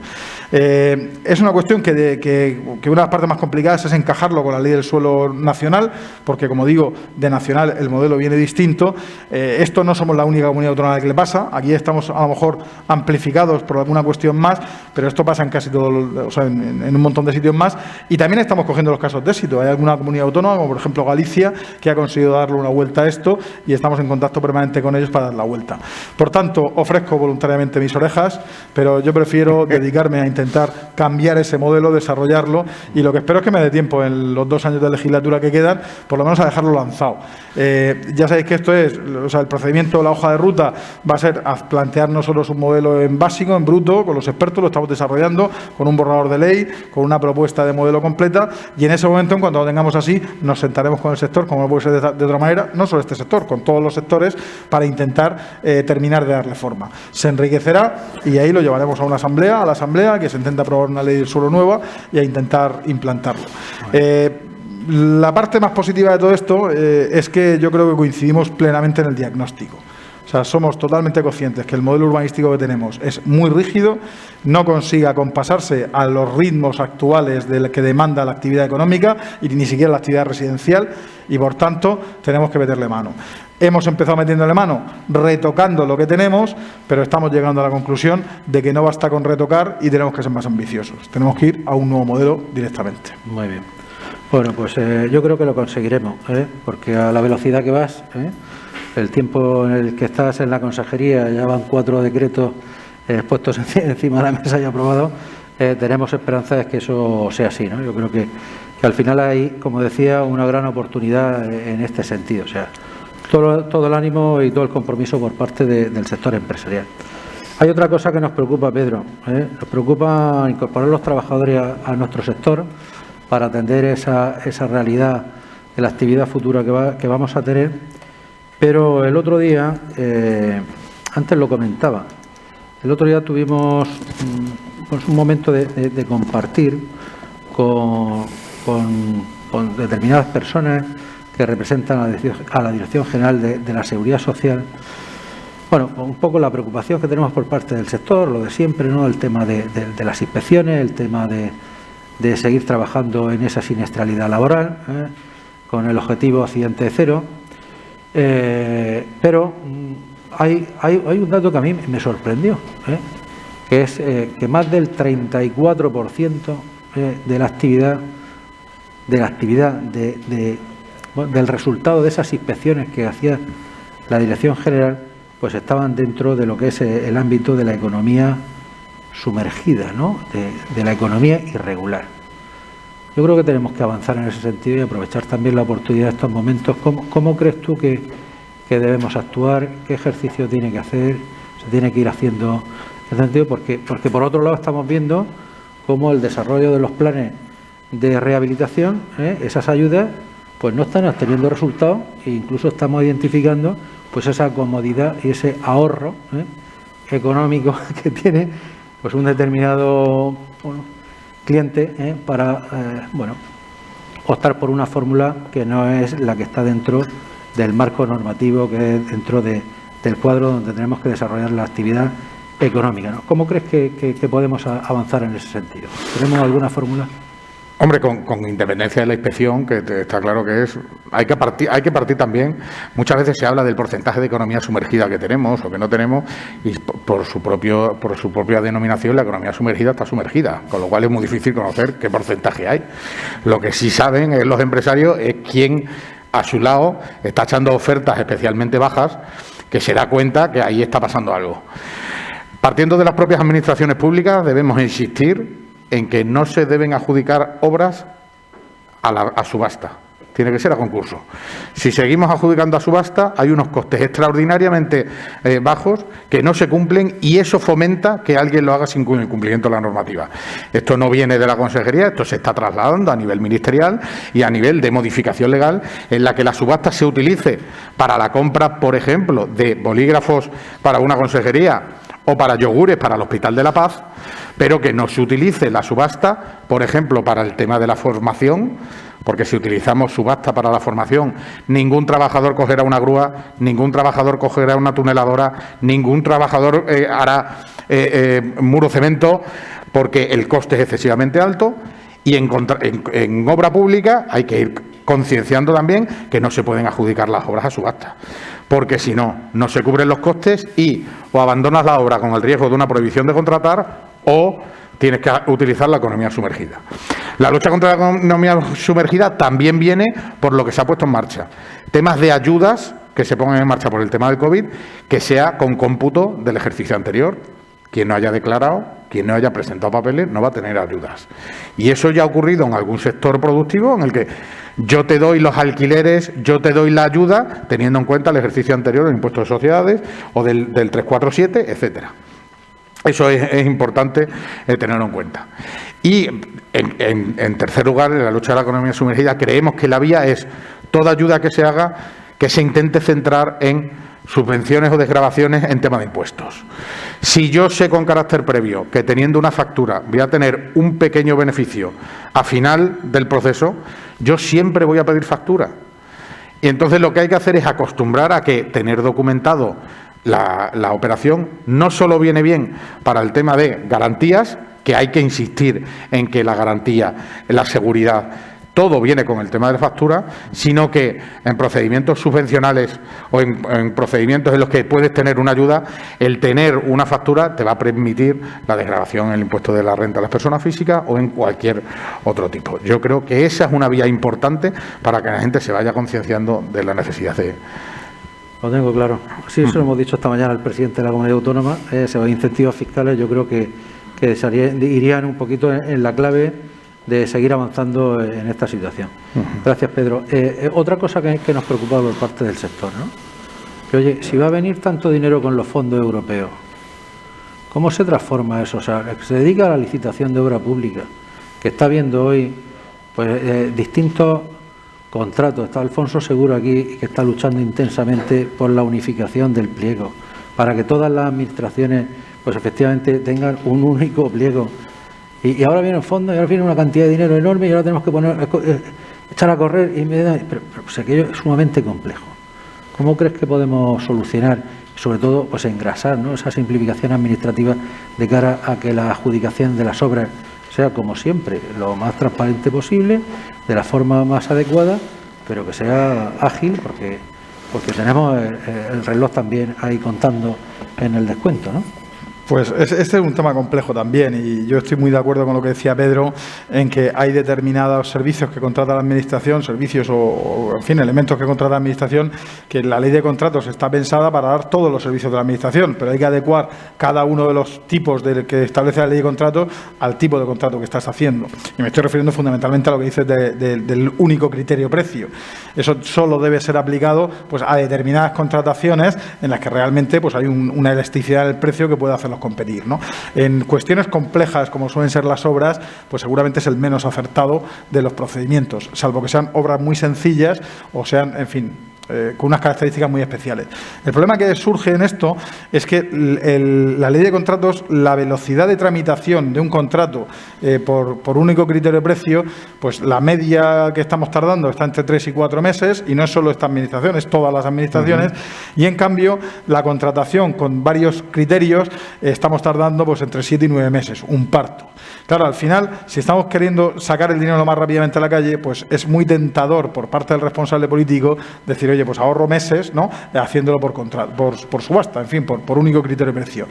Speaker 3: Es una cuestión que una de las partes más complicadas es encajarlo con la ley del suelo nacional, porque, como digo, de nacional el modelo viene distinto. Esto no somos la única comunidad autónoma a la que le pasa. Aquí estamos a lo mejor amplificados por alguna cuestión más, pero esto pasa en casi todo, o sea, en un montón de sitios más. Y también estamos cogiendo los casos de éxito. Hay alguna comunidad autónoma, como por ejemplo Galicia, que ha conseguido darle una vuelta a esto, y estamos en contacto permanente con ellos para dar la vuelta. Por tanto, ofrezco voluntariamente mis orejas, pero yo prefiero dedicarme a intentar cambiar ese modelo, desarrollarlo, y lo que espero es que me dé tiempo en los 2 años de legislatura que quedan, por lo menos a dejarlo lanzado. Ya sabéis que esto es, o sea, el procedimiento, la hoja de ruta va a ser a plantear nosotros un modelo en básico, en bruto, con los expertos, lo estamos desarrollando con un borrador de ley, con una propuesta de modelo completa, y en ese momento, en cuanto lo tengamos así, nos sentaremos con el sector, como no puede ser de otra manera, no solo este sector, con todos los sectores, para intentar terminar de darle forma. Se enriquecerá, y ahí lo llevaremos a la asamblea, que se intenta aprobar una ley del suelo nueva y a intentar implantarlo. La parte más positiva de todo esto es que yo creo que coincidimos plenamente en el diagnóstico. O sea, somos totalmente conscientes que el modelo urbanístico que tenemos es muy rígido, no consigue acompasarse a los ritmos actuales del que demanda la actividad económica y ni siquiera la actividad residencial, y por tanto tenemos que meterle mano. Hemos empezado metiéndole mano, retocando lo que tenemos, pero estamos llegando a la conclusión de que no basta con retocar y tenemos que ser más ambiciosos. Tenemos que ir a un nuevo modelo directamente.
Speaker 1: Muy bien. Bueno, pues yo creo que lo conseguiremos, porque a la velocidad que vas, el tiempo en el que estás en la consejería, ya van 4 decretos puestos encima de la mesa y aprobados, tenemos esperanza de que eso sea así, ¿no? Yo creo que al final hay, como decía, una gran oportunidad en este sentido. O sea, todo el ánimo y todo el compromiso por parte del sector empresarial. Hay otra cosa que nos preocupa, Pedro. Nos preocupa incorporar los trabajadores a nuestro sector para atender esa realidad de la actividad futura que vamos a tener. Pero el otro día, antes lo comentaba, el otro día tuvimos un momento de compartir con determinadas personas que representan a la Dirección General de la Seguridad Social. Bueno, un poco la preocupación que tenemos por parte del sector, lo de siempre, ¿no? El tema de las inspecciones, el tema de seguir trabajando en esa siniestralidad laboral, con el objetivo accidente cero. Pero hay un dato que a mí me sorprendió, que es que más del 34% de la actividad del resultado de esas inspecciones que hacía la Dirección General, pues estaban dentro de lo que es el ámbito de la economía sumergida, ¿no? De la economía irregular. Yo creo que tenemos que avanzar en ese sentido y aprovechar también la oportunidad de estos momentos. ¿Cómo crees tú que debemos actuar? ¿Qué ejercicio tiene que hacer? ¿Se tiene que ir haciendo en ese sentido? Porque por otro lado estamos viendo cómo el desarrollo de los planes de rehabilitación, esas ayudas, pues no están obteniendo resultados e incluso estamos identificando pues esa comodidad y ese ahorro económico que tiene pues un determinado cliente para optar por una fórmula que no es la que está dentro del marco normativo, que es dentro del cuadro donde tenemos que desarrollar la actividad económica, ¿no? ¿Cómo crees que podemos avanzar en ese sentido? ¿Tenemos alguna fórmula?
Speaker 2: Hombre, con independencia de la inspección, que está claro que hay que partir también. Muchas veces se habla del porcentaje de economía sumergida que tenemos o que no tenemos, y por su propia denominación la economía sumergida está sumergida, con lo cual es muy difícil conocer qué porcentaje hay. Lo que sí saben los empresarios es quién a su lado está echando ofertas especialmente bajas, que se da cuenta que ahí está pasando algo. Partiendo de las propias administraciones públicas, debemos insistir en que no se deben adjudicar obras a subasta. Tiene que ser a concurso. Si seguimos adjudicando a subasta, hay unos costes extraordinariamente bajos que no se cumplen y eso fomenta que alguien lo haga sin cumplimiento de la normativa. Esto no viene de la Consejería, esto se está trasladando a nivel ministerial y a nivel de modificación legal, en la que la subasta se utilice para la compra, por ejemplo, de bolígrafos para una consejería o para yogures para el Hospital de la Paz, pero que no se utilice la subasta, por ejemplo, para el tema de la formación, porque si utilizamos subasta para la formación, ningún trabajador cogerá una grúa, ningún trabajador cogerá una tuneladora, ningún trabajador hará muro cemento, porque el coste es excesivamente alto. Y en obra pública hay que ir concienciando también que no se pueden adjudicar las obras a subasta, porque si no, no se cubren los costes y o abandonas la obra con el riesgo de una prohibición de contratar o tienes que utilizar la economía sumergida. La lucha contra la economía sumergida también viene por lo que se ha puesto en marcha. Temas de ayudas que se pongan en marcha por el tema del COVID, que sea con cómputo del ejercicio anterior. Quien no haya declarado, quien no haya presentado papeles, no va a tener ayudas. Y eso ya ha ocurrido en algún sector productivo en el que yo te doy los alquileres, yo te doy la ayuda, teniendo en cuenta el ejercicio anterior del impuesto de sociedades o del 347, etcétera. Eso es importante tenerlo en cuenta. Y, en tercer lugar, en la lucha de la economía sumergida, creemos que la vía es toda ayuda que se haga, que se intente centrar en subvenciones o desgravaciones en tema de impuestos. Si yo sé con carácter previo que teniendo una factura voy a tener un pequeño beneficio a final del proceso, yo siempre voy a pedir factura. Y entonces lo que hay que hacer es acostumbrar a que tener documentado la operación no solo viene bien para el tema de garantías, que hay que insistir en que la garantía, la seguridad, todo viene con el tema de la factura, sino que en procedimientos subvencionales o en procedimientos en los que puedes tener una ayuda, el tener una factura te va a permitir la desgravación en el impuesto de la renta a las personas físicas o en cualquier otro tipo. Yo creo que esa es una vía importante para que la gente se vaya concienciando de la necesidad de...
Speaker 1: Lo tengo claro. Sí, eso lo hemos dicho esta mañana al presidente de la Comunidad Autónoma. Incentivos fiscales yo creo que irían un poquito en la clave de seguir avanzando en esta situación. Gracias, Pedro. Otra cosa que nos preocupa por parte del sector, ¿no? Que, oye, si va a venir tanto dinero con los fondos europeos, ¿cómo se transforma eso? O sea, que se dedica a la licitación de obra pública, que está viendo hoy pues distintos contratos. Está Alfonso Seguro aquí, que está luchando intensamente por la unificación del pliego, para que todas las administraciones pues efectivamente tengan un único pliego. Y ahora viene el fondo, y ahora viene una cantidad de dinero enorme, y ahora tenemos que echar a correr inmediatamente. Pero pues aquello es sumamente complejo. ¿Cómo crees que podemos solucionar, sobre todo, pues engrasar, ¿no?, esa simplificación administrativa de cara a que la adjudicación de las obras sea, como siempre, lo más transparente posible, de la forma más adecuada, pero que sea ágil, porque tenemos el reloj también ahí contando en el descuento, ¿no?
Speaker 3: Pues este es un tema complejo también, y yo estoy muy de acuerdo con lo que decía Pedro, en que hay determinados servicios que contrata la Administración, servicios o en fin, elementos que contrata la Administración, que la ley de contratos está pensada para dar todos los servicios de la Administración, pero hay que adecuar cada uno de los tipos que establece la ley de contratos al tipo de contrato que estás haciendo. Y me estoy refiriendo fundamentalmente a lo que dices del único criterio precio. Eso solo debe ser aplicado pues a determinadas contrataciones en las que realmente pues hay una elasticidad del precio que puede hacerlos competir, ¿no? En cuestiones complejas como suelen ser las obras, pues seguramente es el menos acertado de los procedimientos, salvo que sean obras muy sencillas o sean, en fin, con unas características muy especiales. El problema que surge en esto es que la ley de contratos, la velocidad de tramitación de un contrato por único criterio de precio, pues la media que estamos tardando está entre 3 y 4 meses, y no es solo esta administración, es todas las administraciones, y en cambio la contratación con varios criterios estamos tardando pues entre 7 y 9 meses, un parto. Claro, al final, si estamos queriendo sacar el dinero lo más rápidamente a la calle, pues es muy tentador por parte del responsable político decir, oye, pues ahorro meses, ¿no?, haciéndolo por subasta, en fin, por único criterio de precio.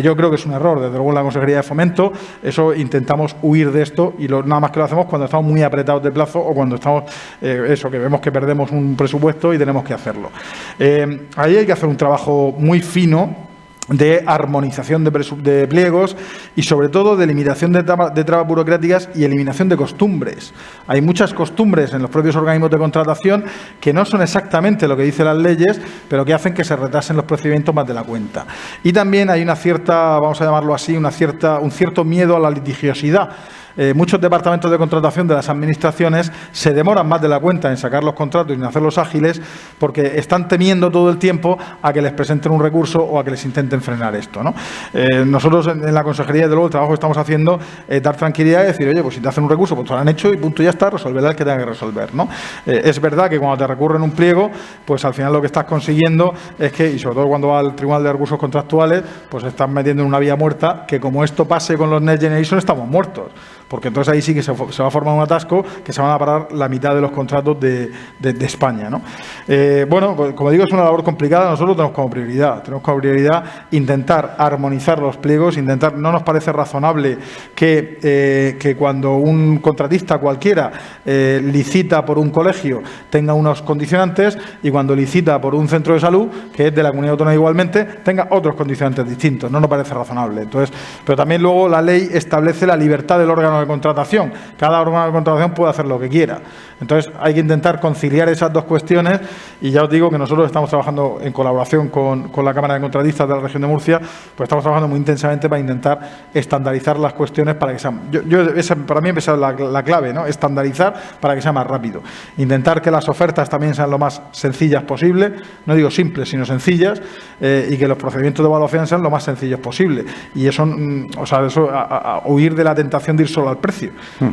Speaker 3: Yo creo que es un error, desde luego en la Consejería de Fomento, eso intentamos huir de esto, y nada más que lo hacemos cuando estamos muy apretados de plazo o cuando estamos, que vemos que perdemos un presupuesto y tenemos que hacerlo. Ahí hay que hacer un trabajo muy fino de armonización de pliegos y, sobre todo, de eliminación de trabas burocráticas y eliminación de costumbres. Hay muchas costumbres en los propios organismos de contratación que no son exactamente lo que dicen las leyes, pero que hacen que se retrasen los procedimientos más de la cuenta. Y también hay una cierta, vamos a llamarlo así, un cierto miedo a la litigiosidad. Muchos departamentos de contratación de las administraciones se demoran más de la cuenta en sacar los contratos y en hacerlos ágiles porque están temiendo todo el tiempo a que les presenten un recurso o a que les intenten frenar esto, ¿no? Nosotros en la Consejería, de luego, el trabajo que estamos haciendo es dar tranquilidad y decir, oye, pues si te hacen un recurso, pues te lo han hecho y punto, ya está, resolverá el que tenga que resolver, ¿no? Es verdad que cuando te recurren un pliego, pues al final lo que estás consiguiendo es que, y sobre todo cuando va al Tribunal de Recursos Contractuales, pues estás metiendo en una vía muerta, que como esto pase con los Next Generation estamos muertos. Porque entonces ahí sí que se va a formar un atasco que se van a parar la mitad de los contratos de España, ¿no? Bueno, como digo, es una labor complicada. Nosotros tenemos como prioridad intentar armonizar los pliegos, no nos parece razonable que cuando un contratista cualquiera licita por un colegio tenga unos condicionantes y cuando licita por un centro de salud, que es de la comunidad autónoma igualmente, tenga otros condicionantes distintos. No nos parece razonable. Entonces, pero también luego la ley establece la libertad del órgano de contratación. Cada órgano de contratación puede hacer lo que quiera. Entonces, hay que intentar conciliar esas dos cuestiones, y ya os digo que nosotros estamos trabajando en colaboración con la Cámara de Contratistas de la región de Murcia, pues estamos trabajando muy intensamente para intentar estandarizar las cuestiones para que sean... para mí esa es la clave, ¿no? Estandarizar para que sea más rápido. Intentar que las ofertas también sean lo más sencillas posible, no digo simples, sino sencillas, y que los procedimientos de evaluación sean lo más sencillos posible. Y eso, huir de la tentación de ir solo al precio.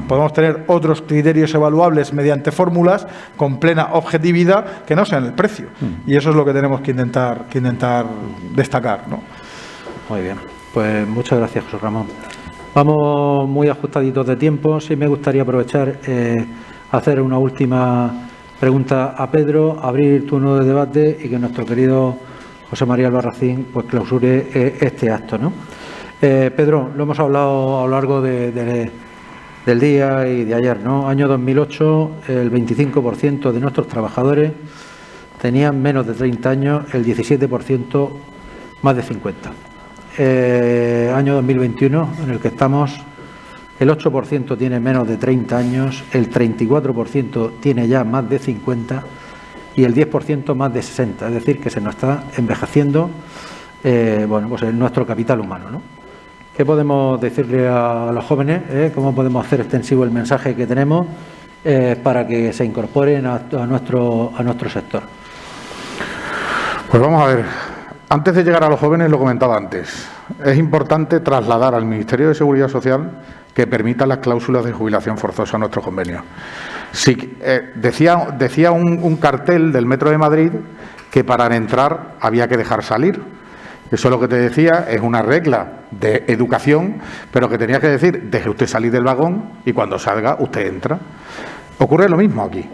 Speaker 3: Podemos tener otros criterios evaluables mediante fórmulas con plena objetividad que no sean el precio. Y eso es lo que tenemos que intentar destacar, ¿no?
Speaker 1: Muy bien. Pues muchas gracias, José Ramón. Vamos muy ajustaditos de tiempo. Sí me gustaría aprovechar hacer una última pregunta a Pedro, abrir turno de debate y que nuestro querido José María Albarracín pues clausure este acto, ¿no? Pedro, lo hemos hablado a lo largo del día y de ayer, ¿no? Año 2008, el 25% de nuestros trabajadores tenían menos de 30 años, el 17% más de 50. Año 2021, en el que estamos, el 8% tiene menos de 30 años, el 34% tiene ya más de 50 y el 10% más de 60. Es decir, que se nos está envejeciendo pues nuestro capital humano, ¿no? ¿Qué podemos decirle a los jóvenes? ¿Cómo podemos hacer extensivo el mensaje que tenemos para que se incorporen a nuestro sector?
Speaker 2: Pues vamos a ver. Antes de llegar a los jóvenes, lo comentaba antes, es importante trasladar al Ministerio de Seguridad Social que permita las cláusulas de jubilación forzosa a nuestros convenios. Sí, decía un cartel del Metro de Madrid que para entrar había que dejar salir. Eso lo que te decía es una regla de educación, pero que tenía que decir, deje usted salir del vagón y cuando salga usted entra. Ocurre lo mismo aquí,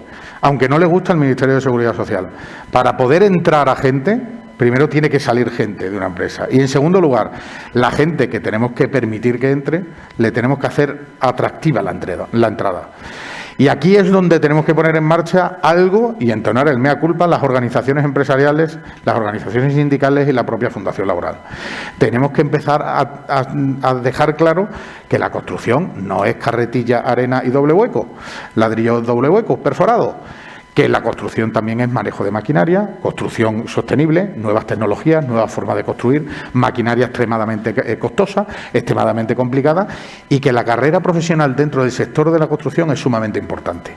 Speaker 2: aunque no le gusta al Ministerio de Seguridad Social. Para poder entrar a gente, primero tiene que salir gente de una empresa. Y en segundo lugar, la gente que tenemos que permitir que entre, le tenemos que hacer atractiva la entrada. Y aquí es donde tenemos que poner en marcha algo y entonar el mea culpa las organizaciones empresariales, las organizaciones sindicales y la propia Fundación Laboral. Tenemos que empezar a dejar claro que la construcción no es carretilla, arena y doble hueco, ladrillo, doble hueco, perforado. Que la construcción también es manejo de maquinaria, construcción sostenible, nuevas tecnologías, nuevas formas de construir, maquinaria extremadamente costosa, extremadamente complicada y que la carrera profesional dentro del sector de la construcción es sumamente importante.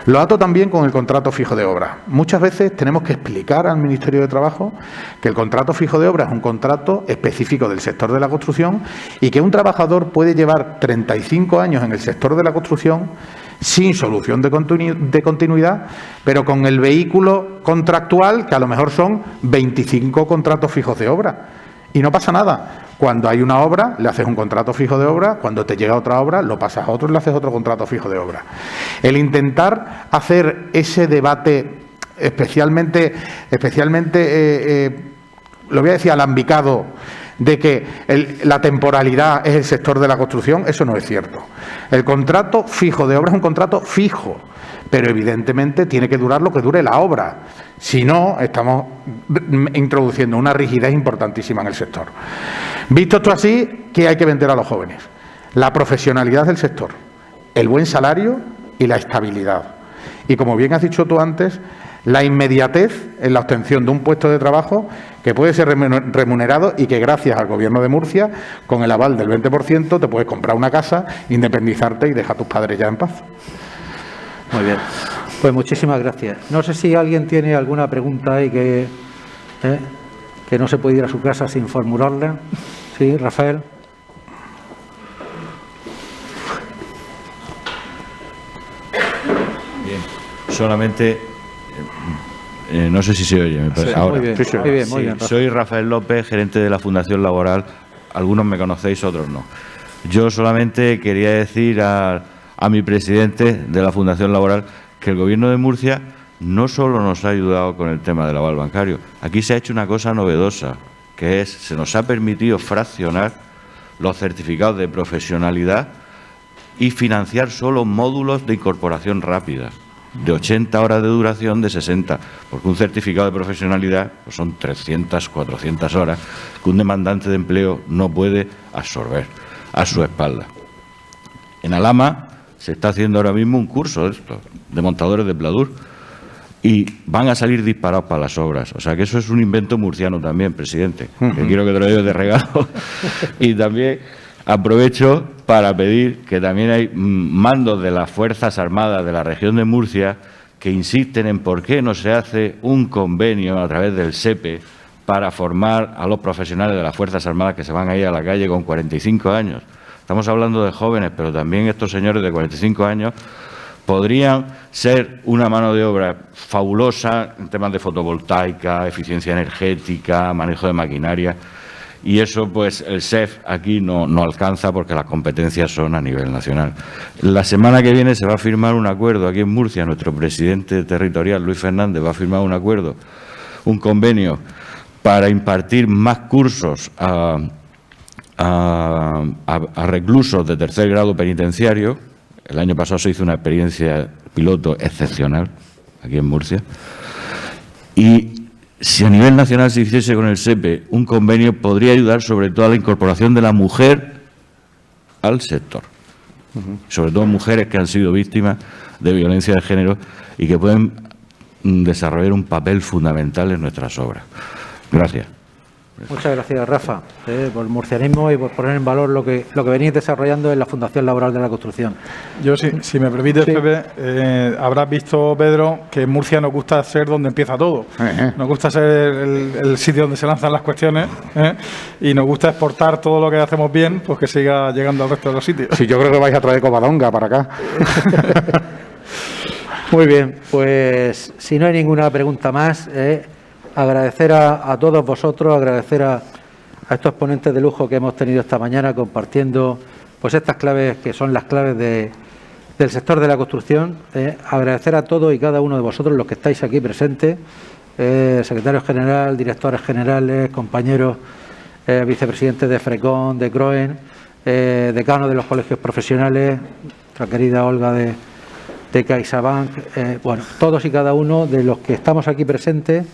Speaker 2: Lo ato también con el contrato fijo de obra. Muchas veces tenemos que explicar al Ministerio de Trabajo que el contrato fijo de obra es un contrato específico del sector de la construcción y que un trabajador puede llevar 35 años en el sector de la construcción sin solución de continuidad, pero con el vehículo contractual, que a lo mejor son 25 contratos fijos de obra. Y no pasa nada. Cuando hay una obra, le haces un contrato fijo de obra, cuando te llega otra obra, lo pasas a otro y le haces otro contrato fijo de obra. El intentar hacer ese debate especialmente lo voy a decir alambicado, de que la temporalidad es el sector de la construcción, eso no es cierto. El contrato fijo de obra es un contrato fijo, pero evidentemente tiene que durar lo que dure la obra. Si no, estamos introduciendo una rigidez importantísima en el sector. Visto esto así, ¿qué hay que vender a los jóvenes? La profesionalidad del sector, el buen salario y la estabilidad. Y como bien has dicho tú antes, la inmediatez en la obtención de un puesto de trabajo que puede ser remunerado y que gracias al Gobierno de Murcia, con el aval del 20%, te puedes comprar una casa, independizarte y dejar a tus padres ya en paz.
Speaker 1: Muy bien. Pues muchísimas gracias. No sé si alguien tiene alguna pregunta y que no se puede ir a su casa sin formularla. Sí, Rafael.
Speaker 8: Bien, solamente... no sé si se oye, me parece.
Speaker 1: Sí,
Speaker 8: ahora.
Speaker 1: Muy bien,
Speaker 8: soy Rafael López, gerente de la Fundación Laboral. Algunos me conocéis, otros no. Yo solamente quería decir a mi presidente de la Fundación Laboral que el Gobierno de Murcia no solo nos ha ayudado con el tema del aval bancario, aquí se ha hecho una cosa novedosa, que es, se nos ha permitido fraccionar los certificados de profesionalidad y financiar solo módulos de incorporación rápida, de 80 horas de duración, de 60, porque un certificado de profesionalidad pues son 300, 400 horas que un demandante de empleo no puede absorber a su espalda. En Alhama se está haciendo ahora mismo un curso de esto, de montadores de pladur, y van a salir disparados para las obras. O sea que eso es un invento murciano también, presidente, que quiero que te lo lleves de regalo. Y también aprovecho para pedir que también hay mandos de las Fuerzas Armadas de la región de Murcia que insisten en por qué no se hace un convenio a través del SEPE para formar a los profesionales de las Fuerzas Armadas que se van a ir a la calle con 45 años. Estamos hablando de jóvenes, pero también estos señores de 45 años podrían ser una mano de obra fabulosa en temas de fotovoltaica, eficiencia energética, manejo de maquinaria. Y eso, pues, el SEF aquí no alcanza porque las competencias son a nivel nacional. La semana que viene se va a firmar un acuerdo aquí en Murcia. Nuestro presidente territorial, Luis Fernández, va a firmar un acuerdo, un convenio para impartir más cursos a reclusos de tercer grado penitenciario. El año pasado se hizo una experiencia piloto excepcional aquí en Murcia. Y si a nivel nacional se hiciese con el SEPE un convenio, podría ayudar sobre todo a la incorporación de la mujer al sector. Sobre todo mujeres que han sido víctimas de violencia de género y que pueden desarrollar un papel fundamental en nuestras obras. Gracias.
Speaker 1: Muchas gracias, Rafa, por el murcianismo y por poner en valor lo que venís desarrollando en la Fundación Laboral de la Construcción.
Speaker 3: Yo, si me permites, sí. Pepe, habrás visto, Pedro, que en Murcia nos gusta ser donde empieza todo. Nos gusta ser el sitio donde se lanzan las cuestiones, y nos gusta exportar todo lo que hacemos bien, pues que siga llegando al resto de los sitios.
Speaker 2: Sí, yo creo que vais a traer Covadonga para acá.
Speaker 1: Muy bien, pues si no hay ninguna pregunta más, agradecer a todos vosotros, agradecer a estos ponentes de lujo que hemos tenido esta mañana compartiendo pues estas claves que son las claves del sector de la construcción. Agradecer a todos y cada uno de vosotros los que estáis aquí presentes, secretario general, directores generales, compañeros, vicepresidentes de FRECON, de CROEN, decano de los colegios profesionales, nuestra querida Olga de CaixaBank, bueno, todos y cada uno de los que estamos aquí presentes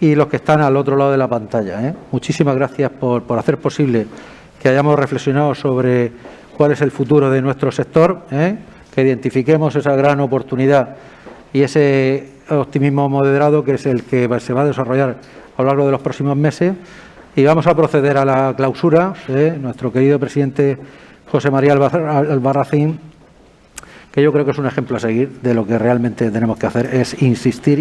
Speaker 1: y los que están al otro lado de la pantalla. Muchísimas gracias por hacer posible que hayamos reflexionado sobre cuál es el futuro de nuestro sector, que identifiquemos esa gran oportunidad y ese optimismo moderado que es el que se va a desarrollar a lo largo de los próximos meses. Y vamos a proceder a la clausura. Nuestro querido presidente José María Albarracín, que yo creo que es un ejemplo a seguir de lo que realmente tenemos que hacer, es insistir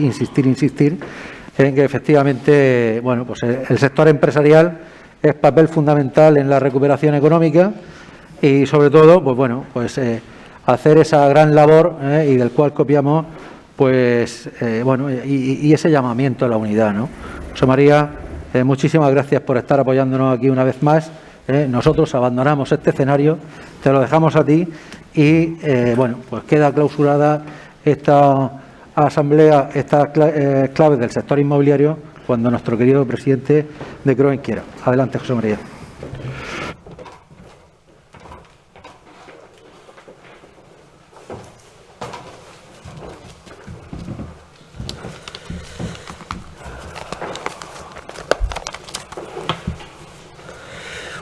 Speaker 1: en que efectivamente, bueno, pues el sector empresarial es papel fundamental en la recuperación económica y sobre todo, pues bueno, pues hacer esa gran labor y del cual copiamos, pues bueno, y ese llamamiento a la unidad, ¿no? José María, muchísimas gracias por estar apoyándonos aquí una vez más. Nosotros abandonamos este escenario, te lo dejamos a ti y bueno, pues queda clausurada esta asamblea, estas claves del sector inmobiliario cuando nuestro querido presidente de CROEN quiera. Adelante, José María.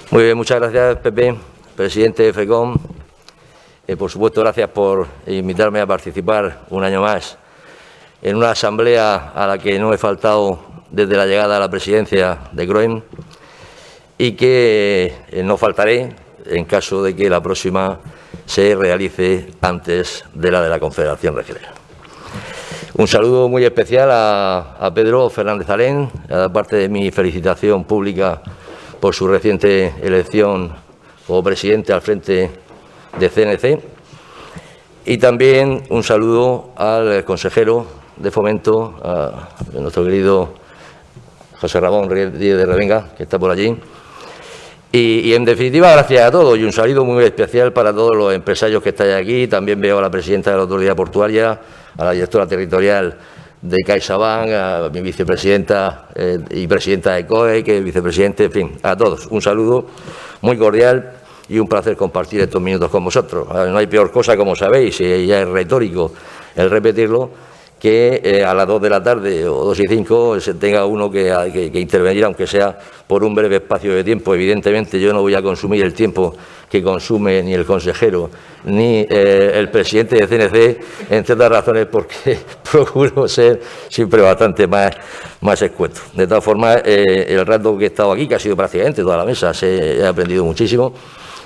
Speaker 9: Muy bien, muchas gracias, Pepe, presidente de FRECON. Por supuesto, gracias por invitarme a participar un año más en una asamblea a la que no he faltado desde la llegada a la presidencia de CROEN y que no faltaré en caso de que la próxima se realice antes de la Confederación Regional. Un saludo muy especial a Pedro Fernández Alén, aparte de mi felicitación pública por su reciente elección como presidente al frente de CNC, y también un saludo al consejero de Fomento, a nuestro querido José Ramón Díez de Revenga, que está por allí. Y en definitiva, gracias a todos y un saludo muy especial para todos los empresarios que estáis aquí. También veo a la presidenta de la Autoridad Portuaria, a la directora territorial de CaixaBank, a mi vicepresidenta y presidenta de COE, que es vicepresidente, en fin, a todos. Un saludo muy cordial y un placer compartir estos minutos con vosotros. No hay peor cosa, como sabéis, y ya es retórico el repetirlo, que a las 2 de la tarde o 2 y 5 se tenga uno que intervenir, aunque sea por un breve espacio de tiempo. Evidentemente yo no voy a consumir el tiempo que consume ni el consejero ni el presidente de CNC, entre otras razones porque procuro ser siempre bastante más escueto. De todas formas, el rato que he estado aquí, que ha sido prácticamente toda la mesa, he aprendido muchísimo.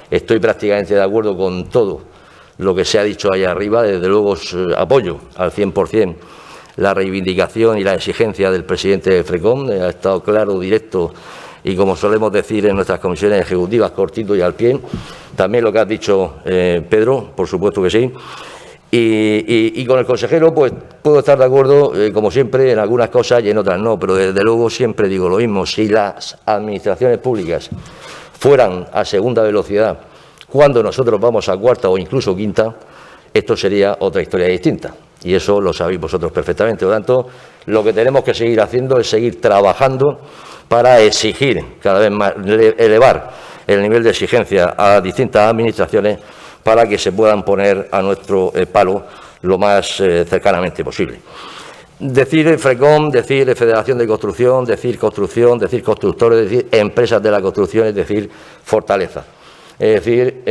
Speaker 9: Estoy prácticamente de acuerdo con todo lo que se ha dicho allá arriba. Desde luego apoyo al 100% la reivindicación y la exigencia del presidente de FRECON. Ha estado claro, directo y, como solemos decir en nuestras comisiones ejecutivas, cortito y al pie. También lo que has dicho, Pedro, por supuesto que sí. Y con el consejero pues puedo estar de acuerdo, como siempre, en algunas cosas y en otras no, pero desde luego siempre digo lo mismo. Si las administraciones públicas fueran a segunda velocidad cuando nosotros vamos a cuarta o incluso quinta, esto sería otra historia distinta. Y eso lo sabéis vosotros perfectamente. Por lo tanto, lo que tenemos que seguir haciendo es seguir trabajando para exigir cada vez más, elevar el nivel de exigencia a distintas administraciones para que se puedan poner a nuestro palo lo más cercanamente posible. Decir FRECON, decir Federación de Construcción, decir construcción, decir constructores, decir empresas de la construcción, es decir, fortaleza. Es decir,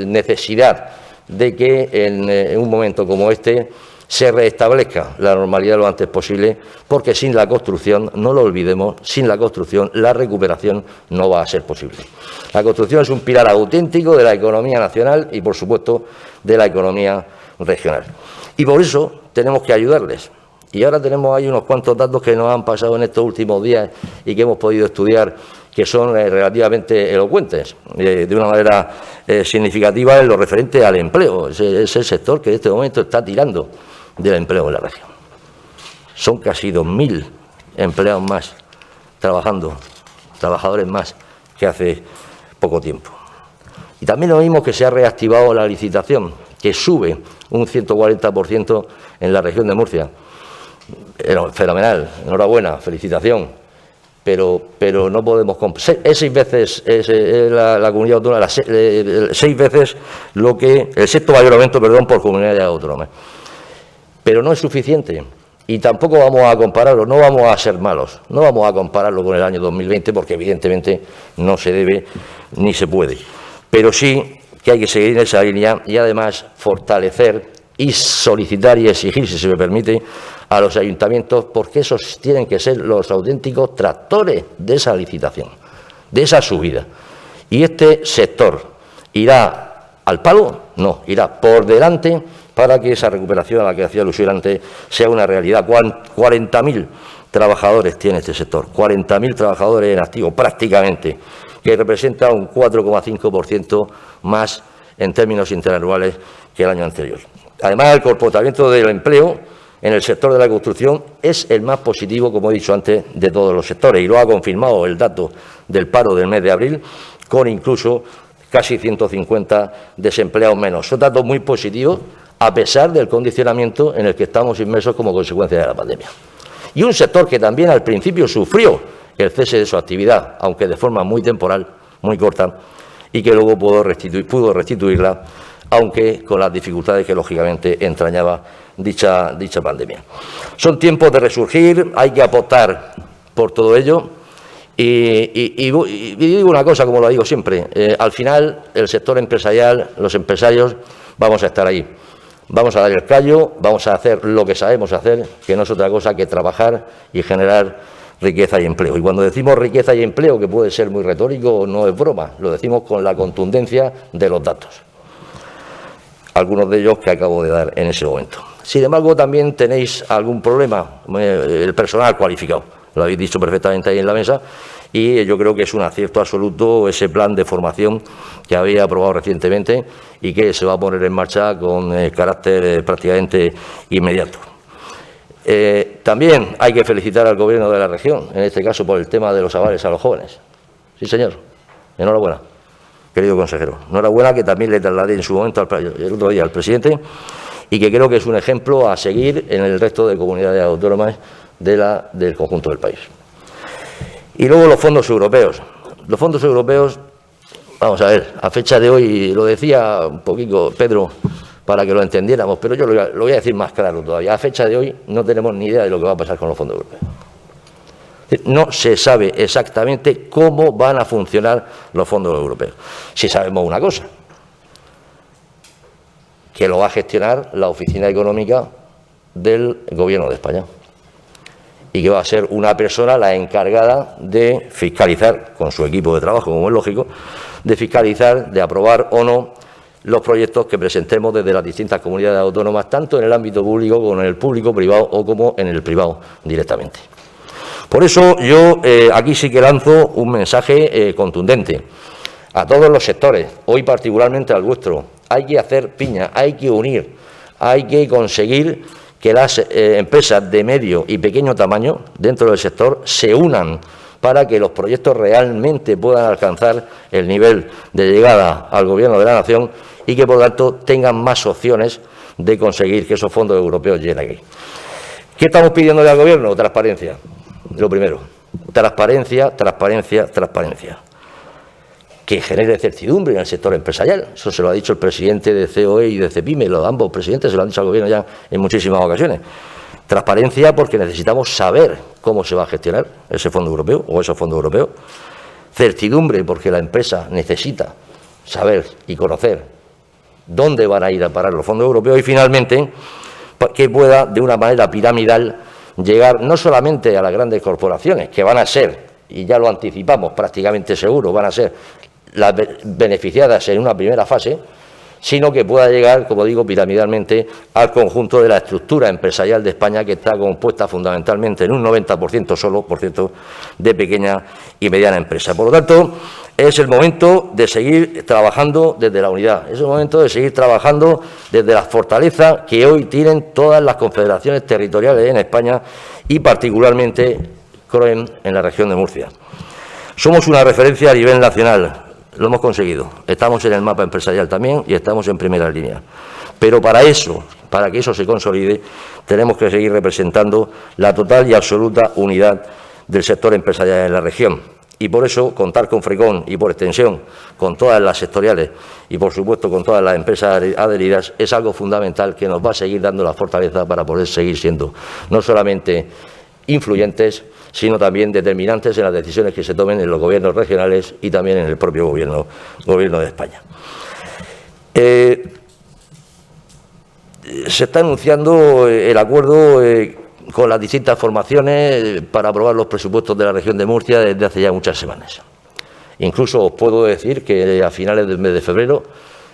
Speaker 9: necesidad de que en un momento como este se restablezca la normalidad lo antes posible, porque sin la construcción, no lo olvidemos, sin la construcción la recuperación no va a ser posible. La construcción es un pilar auténtico de la economía nacional y, por supuesto, de la economía regional. Y por eso tenemos que ayudarles. Y ahora tenemos ahí unos cuantos datos que nos han pasado en estos últimos días y que hemos podido estudiar, que son relativamente elocuentes, de una manera significativa en lo referente al empleo. Es el sector que en este momento está tirando del empleo en la región. Son casi 2.000 empleados más trabajando, trabajadores más que hace poco tiempo. Y también lo mismo que se ha reactivado la licitación, que sube un 140% en la región de Murcia. Fenomenal, enhorabuena, felicitación. Pero no podemos... Es 6 veces la comunidad autónoma, 6 veces lo que... El sexto mayor aumento, perdón, por comunidades autónomas. Pero no es suficiente y tampoco vamos a compararlo, no vamos a ser malos, no vamos a compararlo con el año 2020 porque evidentemente no se debe ni se puede. Pero sí que hay que seguir en esa línea y además fortalecer y solicitar y exigir, si se me permite, a los ayuntamientos, porque esos tienen que ser los auténticos tractores de esa licitación, de esa subida. Y este sector irá al palo, no, irá por delante para que esa recuperación a la que hacía alusión antes sea una realidad. 40.000 trabajadores tiene este sector, 40.000 trabajadores en activo prácticamente, que representa un 4,5% más en términos interanuales que el año anterior. Además, el comportamiento del empleo en el sector de la construcción es el más positivo, como he dicho antes, de todos los sectores, y lo ha confirmado el dato del paro del mes de abril, con incluso casi 150 desempleados menos. Son datos muy positivos, a pesar del condicionamiento en el que estamos inmersos como consecuencia de la pandemia. Y un sector que también al principio sufrió el cese de su actividad, aunque de forma muy temporal, muy corta, y que luego pudo restituirla, aunque con las dificultades que lógicamente entrañaba dicha pandemia. Son tiempos de resurgir, hay que apostar por todo ello. Y digo una cosa, como lo digo siempre, al final el sector empresarial, los empresarios, vamos a estar ahí. Vamos a dar el callo, vamos a hacer lo que sabemos hacer, que no es otra cosa que trabajar y generar riqueza y empleo. Y cuando decimos riqueza y empleo, que puede ser muy retórico, no es broma, lo decimos con la contundencia de los datos. Algunos de ellos que acabo de dar en ese momento. Sin embargo, también tenéis algún problema, el personal cualificado, lo habéis dicho perfectamente ahí en la mesa, y yo creo que es un acierto absoluto ese plan de formación que había aprobado recientemente y que se va a poner en marcha con carácter prácticamente inmediato. También hay que felicitar al Gobierno de la región, en este caso por el tema de los avales a los jóvenes. Sí, señor, enhorabuena, querido consejero. Enhorabuena, que también le trasladé en su momento el otro día al presidente, y que creo que es un ejemplo a seguir en el resto de comunidades autónomas del conjunto del país. Y luego los fondos europeos. Los fondos europeos, vamos a ver, a fecha de hoy, lo decía un poquito Pedro para que lo entendiéramos, pero yo lo voy a decir más claro todavía. A fecha de hoy no tenemos ni idea de lo que va a pasar con los fondos europeos. No se sabe exactamente cómo van a funcionar los fondos europeos. Si sabemos una cosa, que lo va a gestionar la Oficina Económica del Gobierno de España y que va a ser una persona la encargada de fiscalizar, con su equipo de trabajo, como es lógico, de fiscalizar, de aprobar o no los proyectos que presentemos desde las distintas comunidades autónomas, tanto en el ámbito público como en el público-privado o como en el privado directamente. Por eso yo aquí sí que lanzo un mensaje contundente a todos los sectores, hoy particularmente al vuestro. Hay que hacer piña, hay que unir, hay que conseguir que las empresas de medio y pequeño tamaño dentro del sector se unan para que los proyectos realmente puedan alcanzar el nivel de llegada al Gobierno de la Nación y que, por lo tanto, tengan más opciones de conseguir que esos fondos europeos lleguen aquí. ¿Qué estamos pidiéndole al Gobierno? Transparencia, lo primero. Transparencia, transparencia, transparencia. Que genere certidumbre en el sector empresarial. Eso se lo ha dicho el presidente de COE y de CEPIME, ambos presidentes se lo han dicho al Gobierno ya en muchísimas ocasiones. Transparencia porque necesitamos saber cómo se va a gestionar ese fondo europeo o esos fondos europeos. Certidumbre porque la empresa necesita saber y conocer dónde van a ir a parar los fondos europeos. Y finalmente, que pueda, de una manera piramidal, llegar no solamente a las grandes corporaciones, que van a ser, y ya lo anticipamos prácticamente seguro, van a ser las beneficiadas en una primera fase, sino que pueda llegar, como digo, piramidalmente al conjunto de la estructura empresarial de España, que está compuesta fundamentalmente en un 90% solo, por cierto, de pequeña y mediana empresa. Por lo tanto, es el momento de seguir trabajando desde la unidad, es el momento de seguir trabajando desde la fortaleza que hoy tienen todas las confederaciones territoriales en España y particularmente CROEM en la región de Murcia. Somos una referencia a nivel nacional. Lo hemos conseguido. Estamos en el mapa empresarial también y estamos en primera línea. Pero para que eso se consolide, tenemos que seguir representando la total y absoluta unidad del sector empresarial en la región. Y por eso, contar con FRECON y, por extensión, con todas las sectoriales y, por supuesto, con todas las empresas adheridas, es algo fundamental que nos va a seguir dando la fortaleza para poder seguir siendo no solamente influyentes, sino también determinantes en las decisiones que se tomen en los gobiernos regionales y también en el propio gobierno de España. Se está anunciando el acuerdo con las distintas formaciones para aprobar los presupuestos de la región de Murcia desde hace ya muchas semanas. Incluso os puedo decir que a finales del mes de febrero,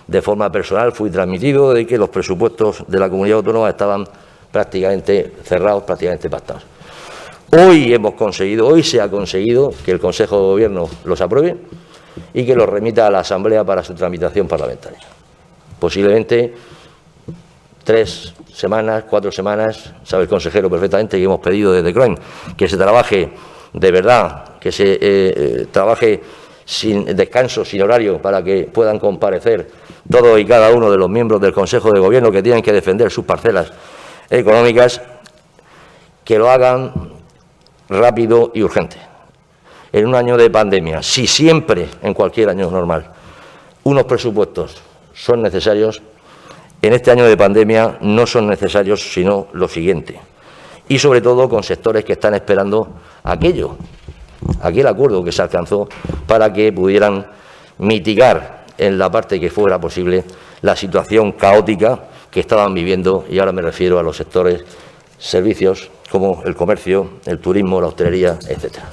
Speaker 9: de forma personal, fui transmitido de que los presupuestos de la comunidad autónoma estaban prácticamente cerrados, prácticamente pactados. Hoy se ha conseguido que el Consejo de Gobierno los apruebe y que los remita a la Asamblea para su tramitación parlamentaria. Posiblemente 3 semanas, 4 semanas, sabe el consejero perfectamente que hemos pedido desde CROEM que se trabaje de verdad, que se trabaje sin descanso, sin horario, para que puedan comparecer todos y cada uno de los miembros del Consejo de Gobierno que tienen que defender sus parcelas económicas, que lo hagan rápido y urgente. En un año de pandemia, si siempre en cualquier año normal unos presupuestos son necesarios, en este año de pandemia no son necesarios sino lo siguiente. Y sobre todo con sectores que están esperando aquel acuerdo que se alcanzó para que pudieran mitigar en la parte que fuera posible la situación caótica que estaban viviendo, y ahora me refiero a los sectores servicios como el comercio, el turismo, la hostelería, etcétera.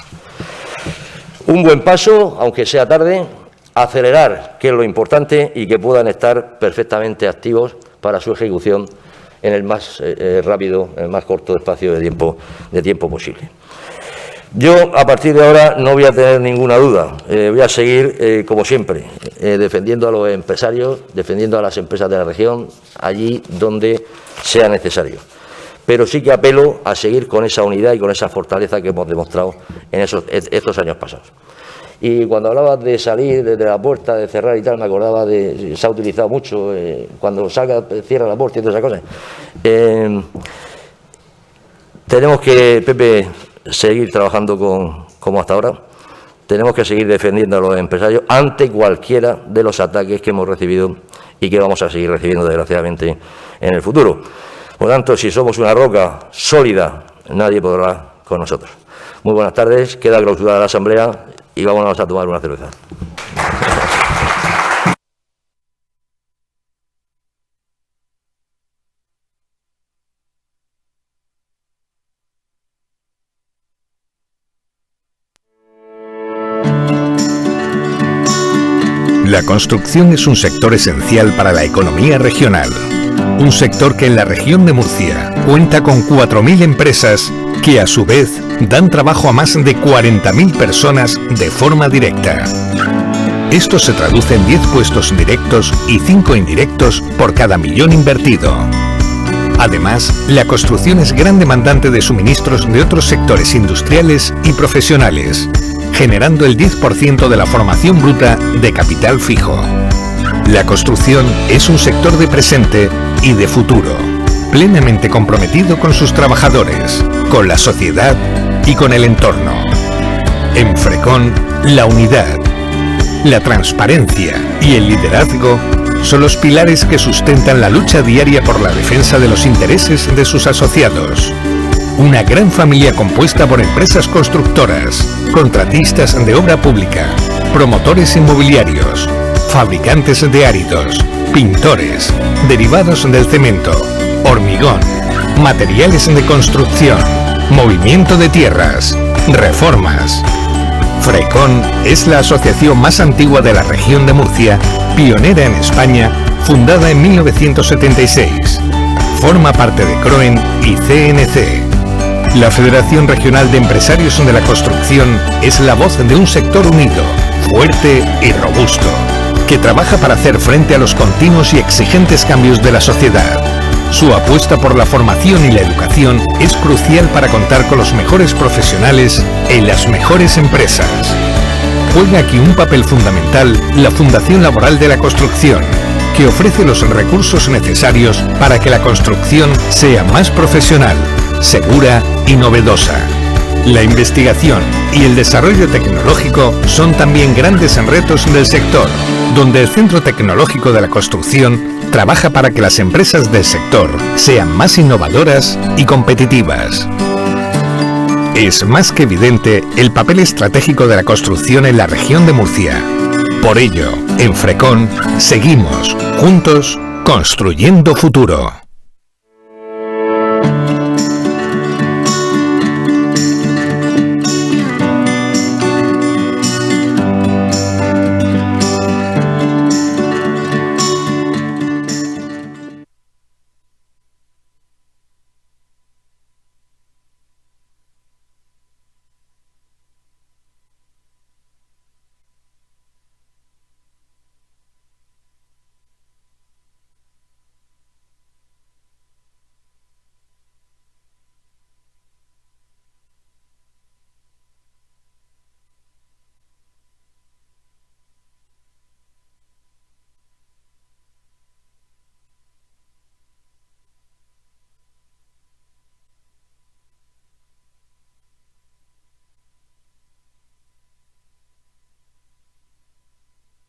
Speaker 9: Un buen paso, aunque sea tarde, acelerar, que es lo importante, y que puedan estar perfectamente activos para su ejecución en el más rápido, en el más corto espacio de tiempo posible. Yo, a partir de ahora, no voy a tener ninguna duda. Voy a seguir, como siempre, defendiendo a los empresarios, defendiendo a las empresas de la región, allí donde sea necesario. Pero sí que apelo a seguir con esa unidad y con esa fortaleza que hemos demostrado en estos años pasados. Y cuando hablabas de salir desde la puerta, de cerrar y tal, me acordaba de, se ha utilizado mucho, cuando salga, cierra la puerta y todas esas cosas. Tenemos que, Pepe, seguir trabajando como hasta ahora. Tenemos que seguir defendiendo a los empresarios ante cualquiera de los ataques que hemos recibido y que vamos a seguir recibiendo, desgraciadamente, en el futuro. Por lo tanto, si somos una roca sólida, nadie podrá con nosotros. Muy buenas tardes, queda clausurada la Asamblea y vámonos a tomar una cerveza.
Speaker 6: La construcción es un sector esencial para la economía regional. Un sector que en la región de Murcia cuenta con 4.000 empresas que a su vez dan trabajo a más de 40.000 personas de forma directa. Esto se traduce en 10 puestos directos y 5 indirectos por cada millón invertido. Además, la construcción es gran demandante de suministros de otros sectores industriales y profesionales, generando el 10% de la formación bruta de capital fijo. La construcción es un sector de presente y de futuro, plenamente comprometido con sus trabajadores, con la sociedad y con el entorno. En FRECON, la unidad, la transparencia y el liderazgo son los pilares que sustentan la lucha diaria por la defensa de los intereses de sus asociados. Una gran familia compuesta por empresas constructoras, contratistas de obra pública, promotores inmobiliarios, fabricantes de áridos, pintores, derivados del cemento, hormigón, materiales de construcción, movimiento de tierras, reformas. Frecon es la asociación más antigua de la región de Murcia, pionera en España, fundada en 1976. Forma parte de CROEN y CNC. La Federación Regional de Empresarios de la Construcción es la voz de un sector unido, fuerte y robusto, que trabaja para hacer frente a los continuos y exigentes cambios de la sociedad. Su apuesta por la formación y la educación es crucial para contar con los mejores profesionales en las mejores empresas. Juega aquí un papel fundamental la Fundación Laboral de la Construcción, que ofrece los recursos necesarios para que la construcción sea más profesional, segura y novedosa. La investigación y el desarrollo tecnológico son también grandes retos del sector, donde el Centro Tecnológico de la Construcción trabaja para que las empresas del sector sean más innovadoras y competitivas. Es más que evidente el papel estratégico de la construcción en la región de Murcia. Por ello, en Frecon seguimos juntos construyendo futuro.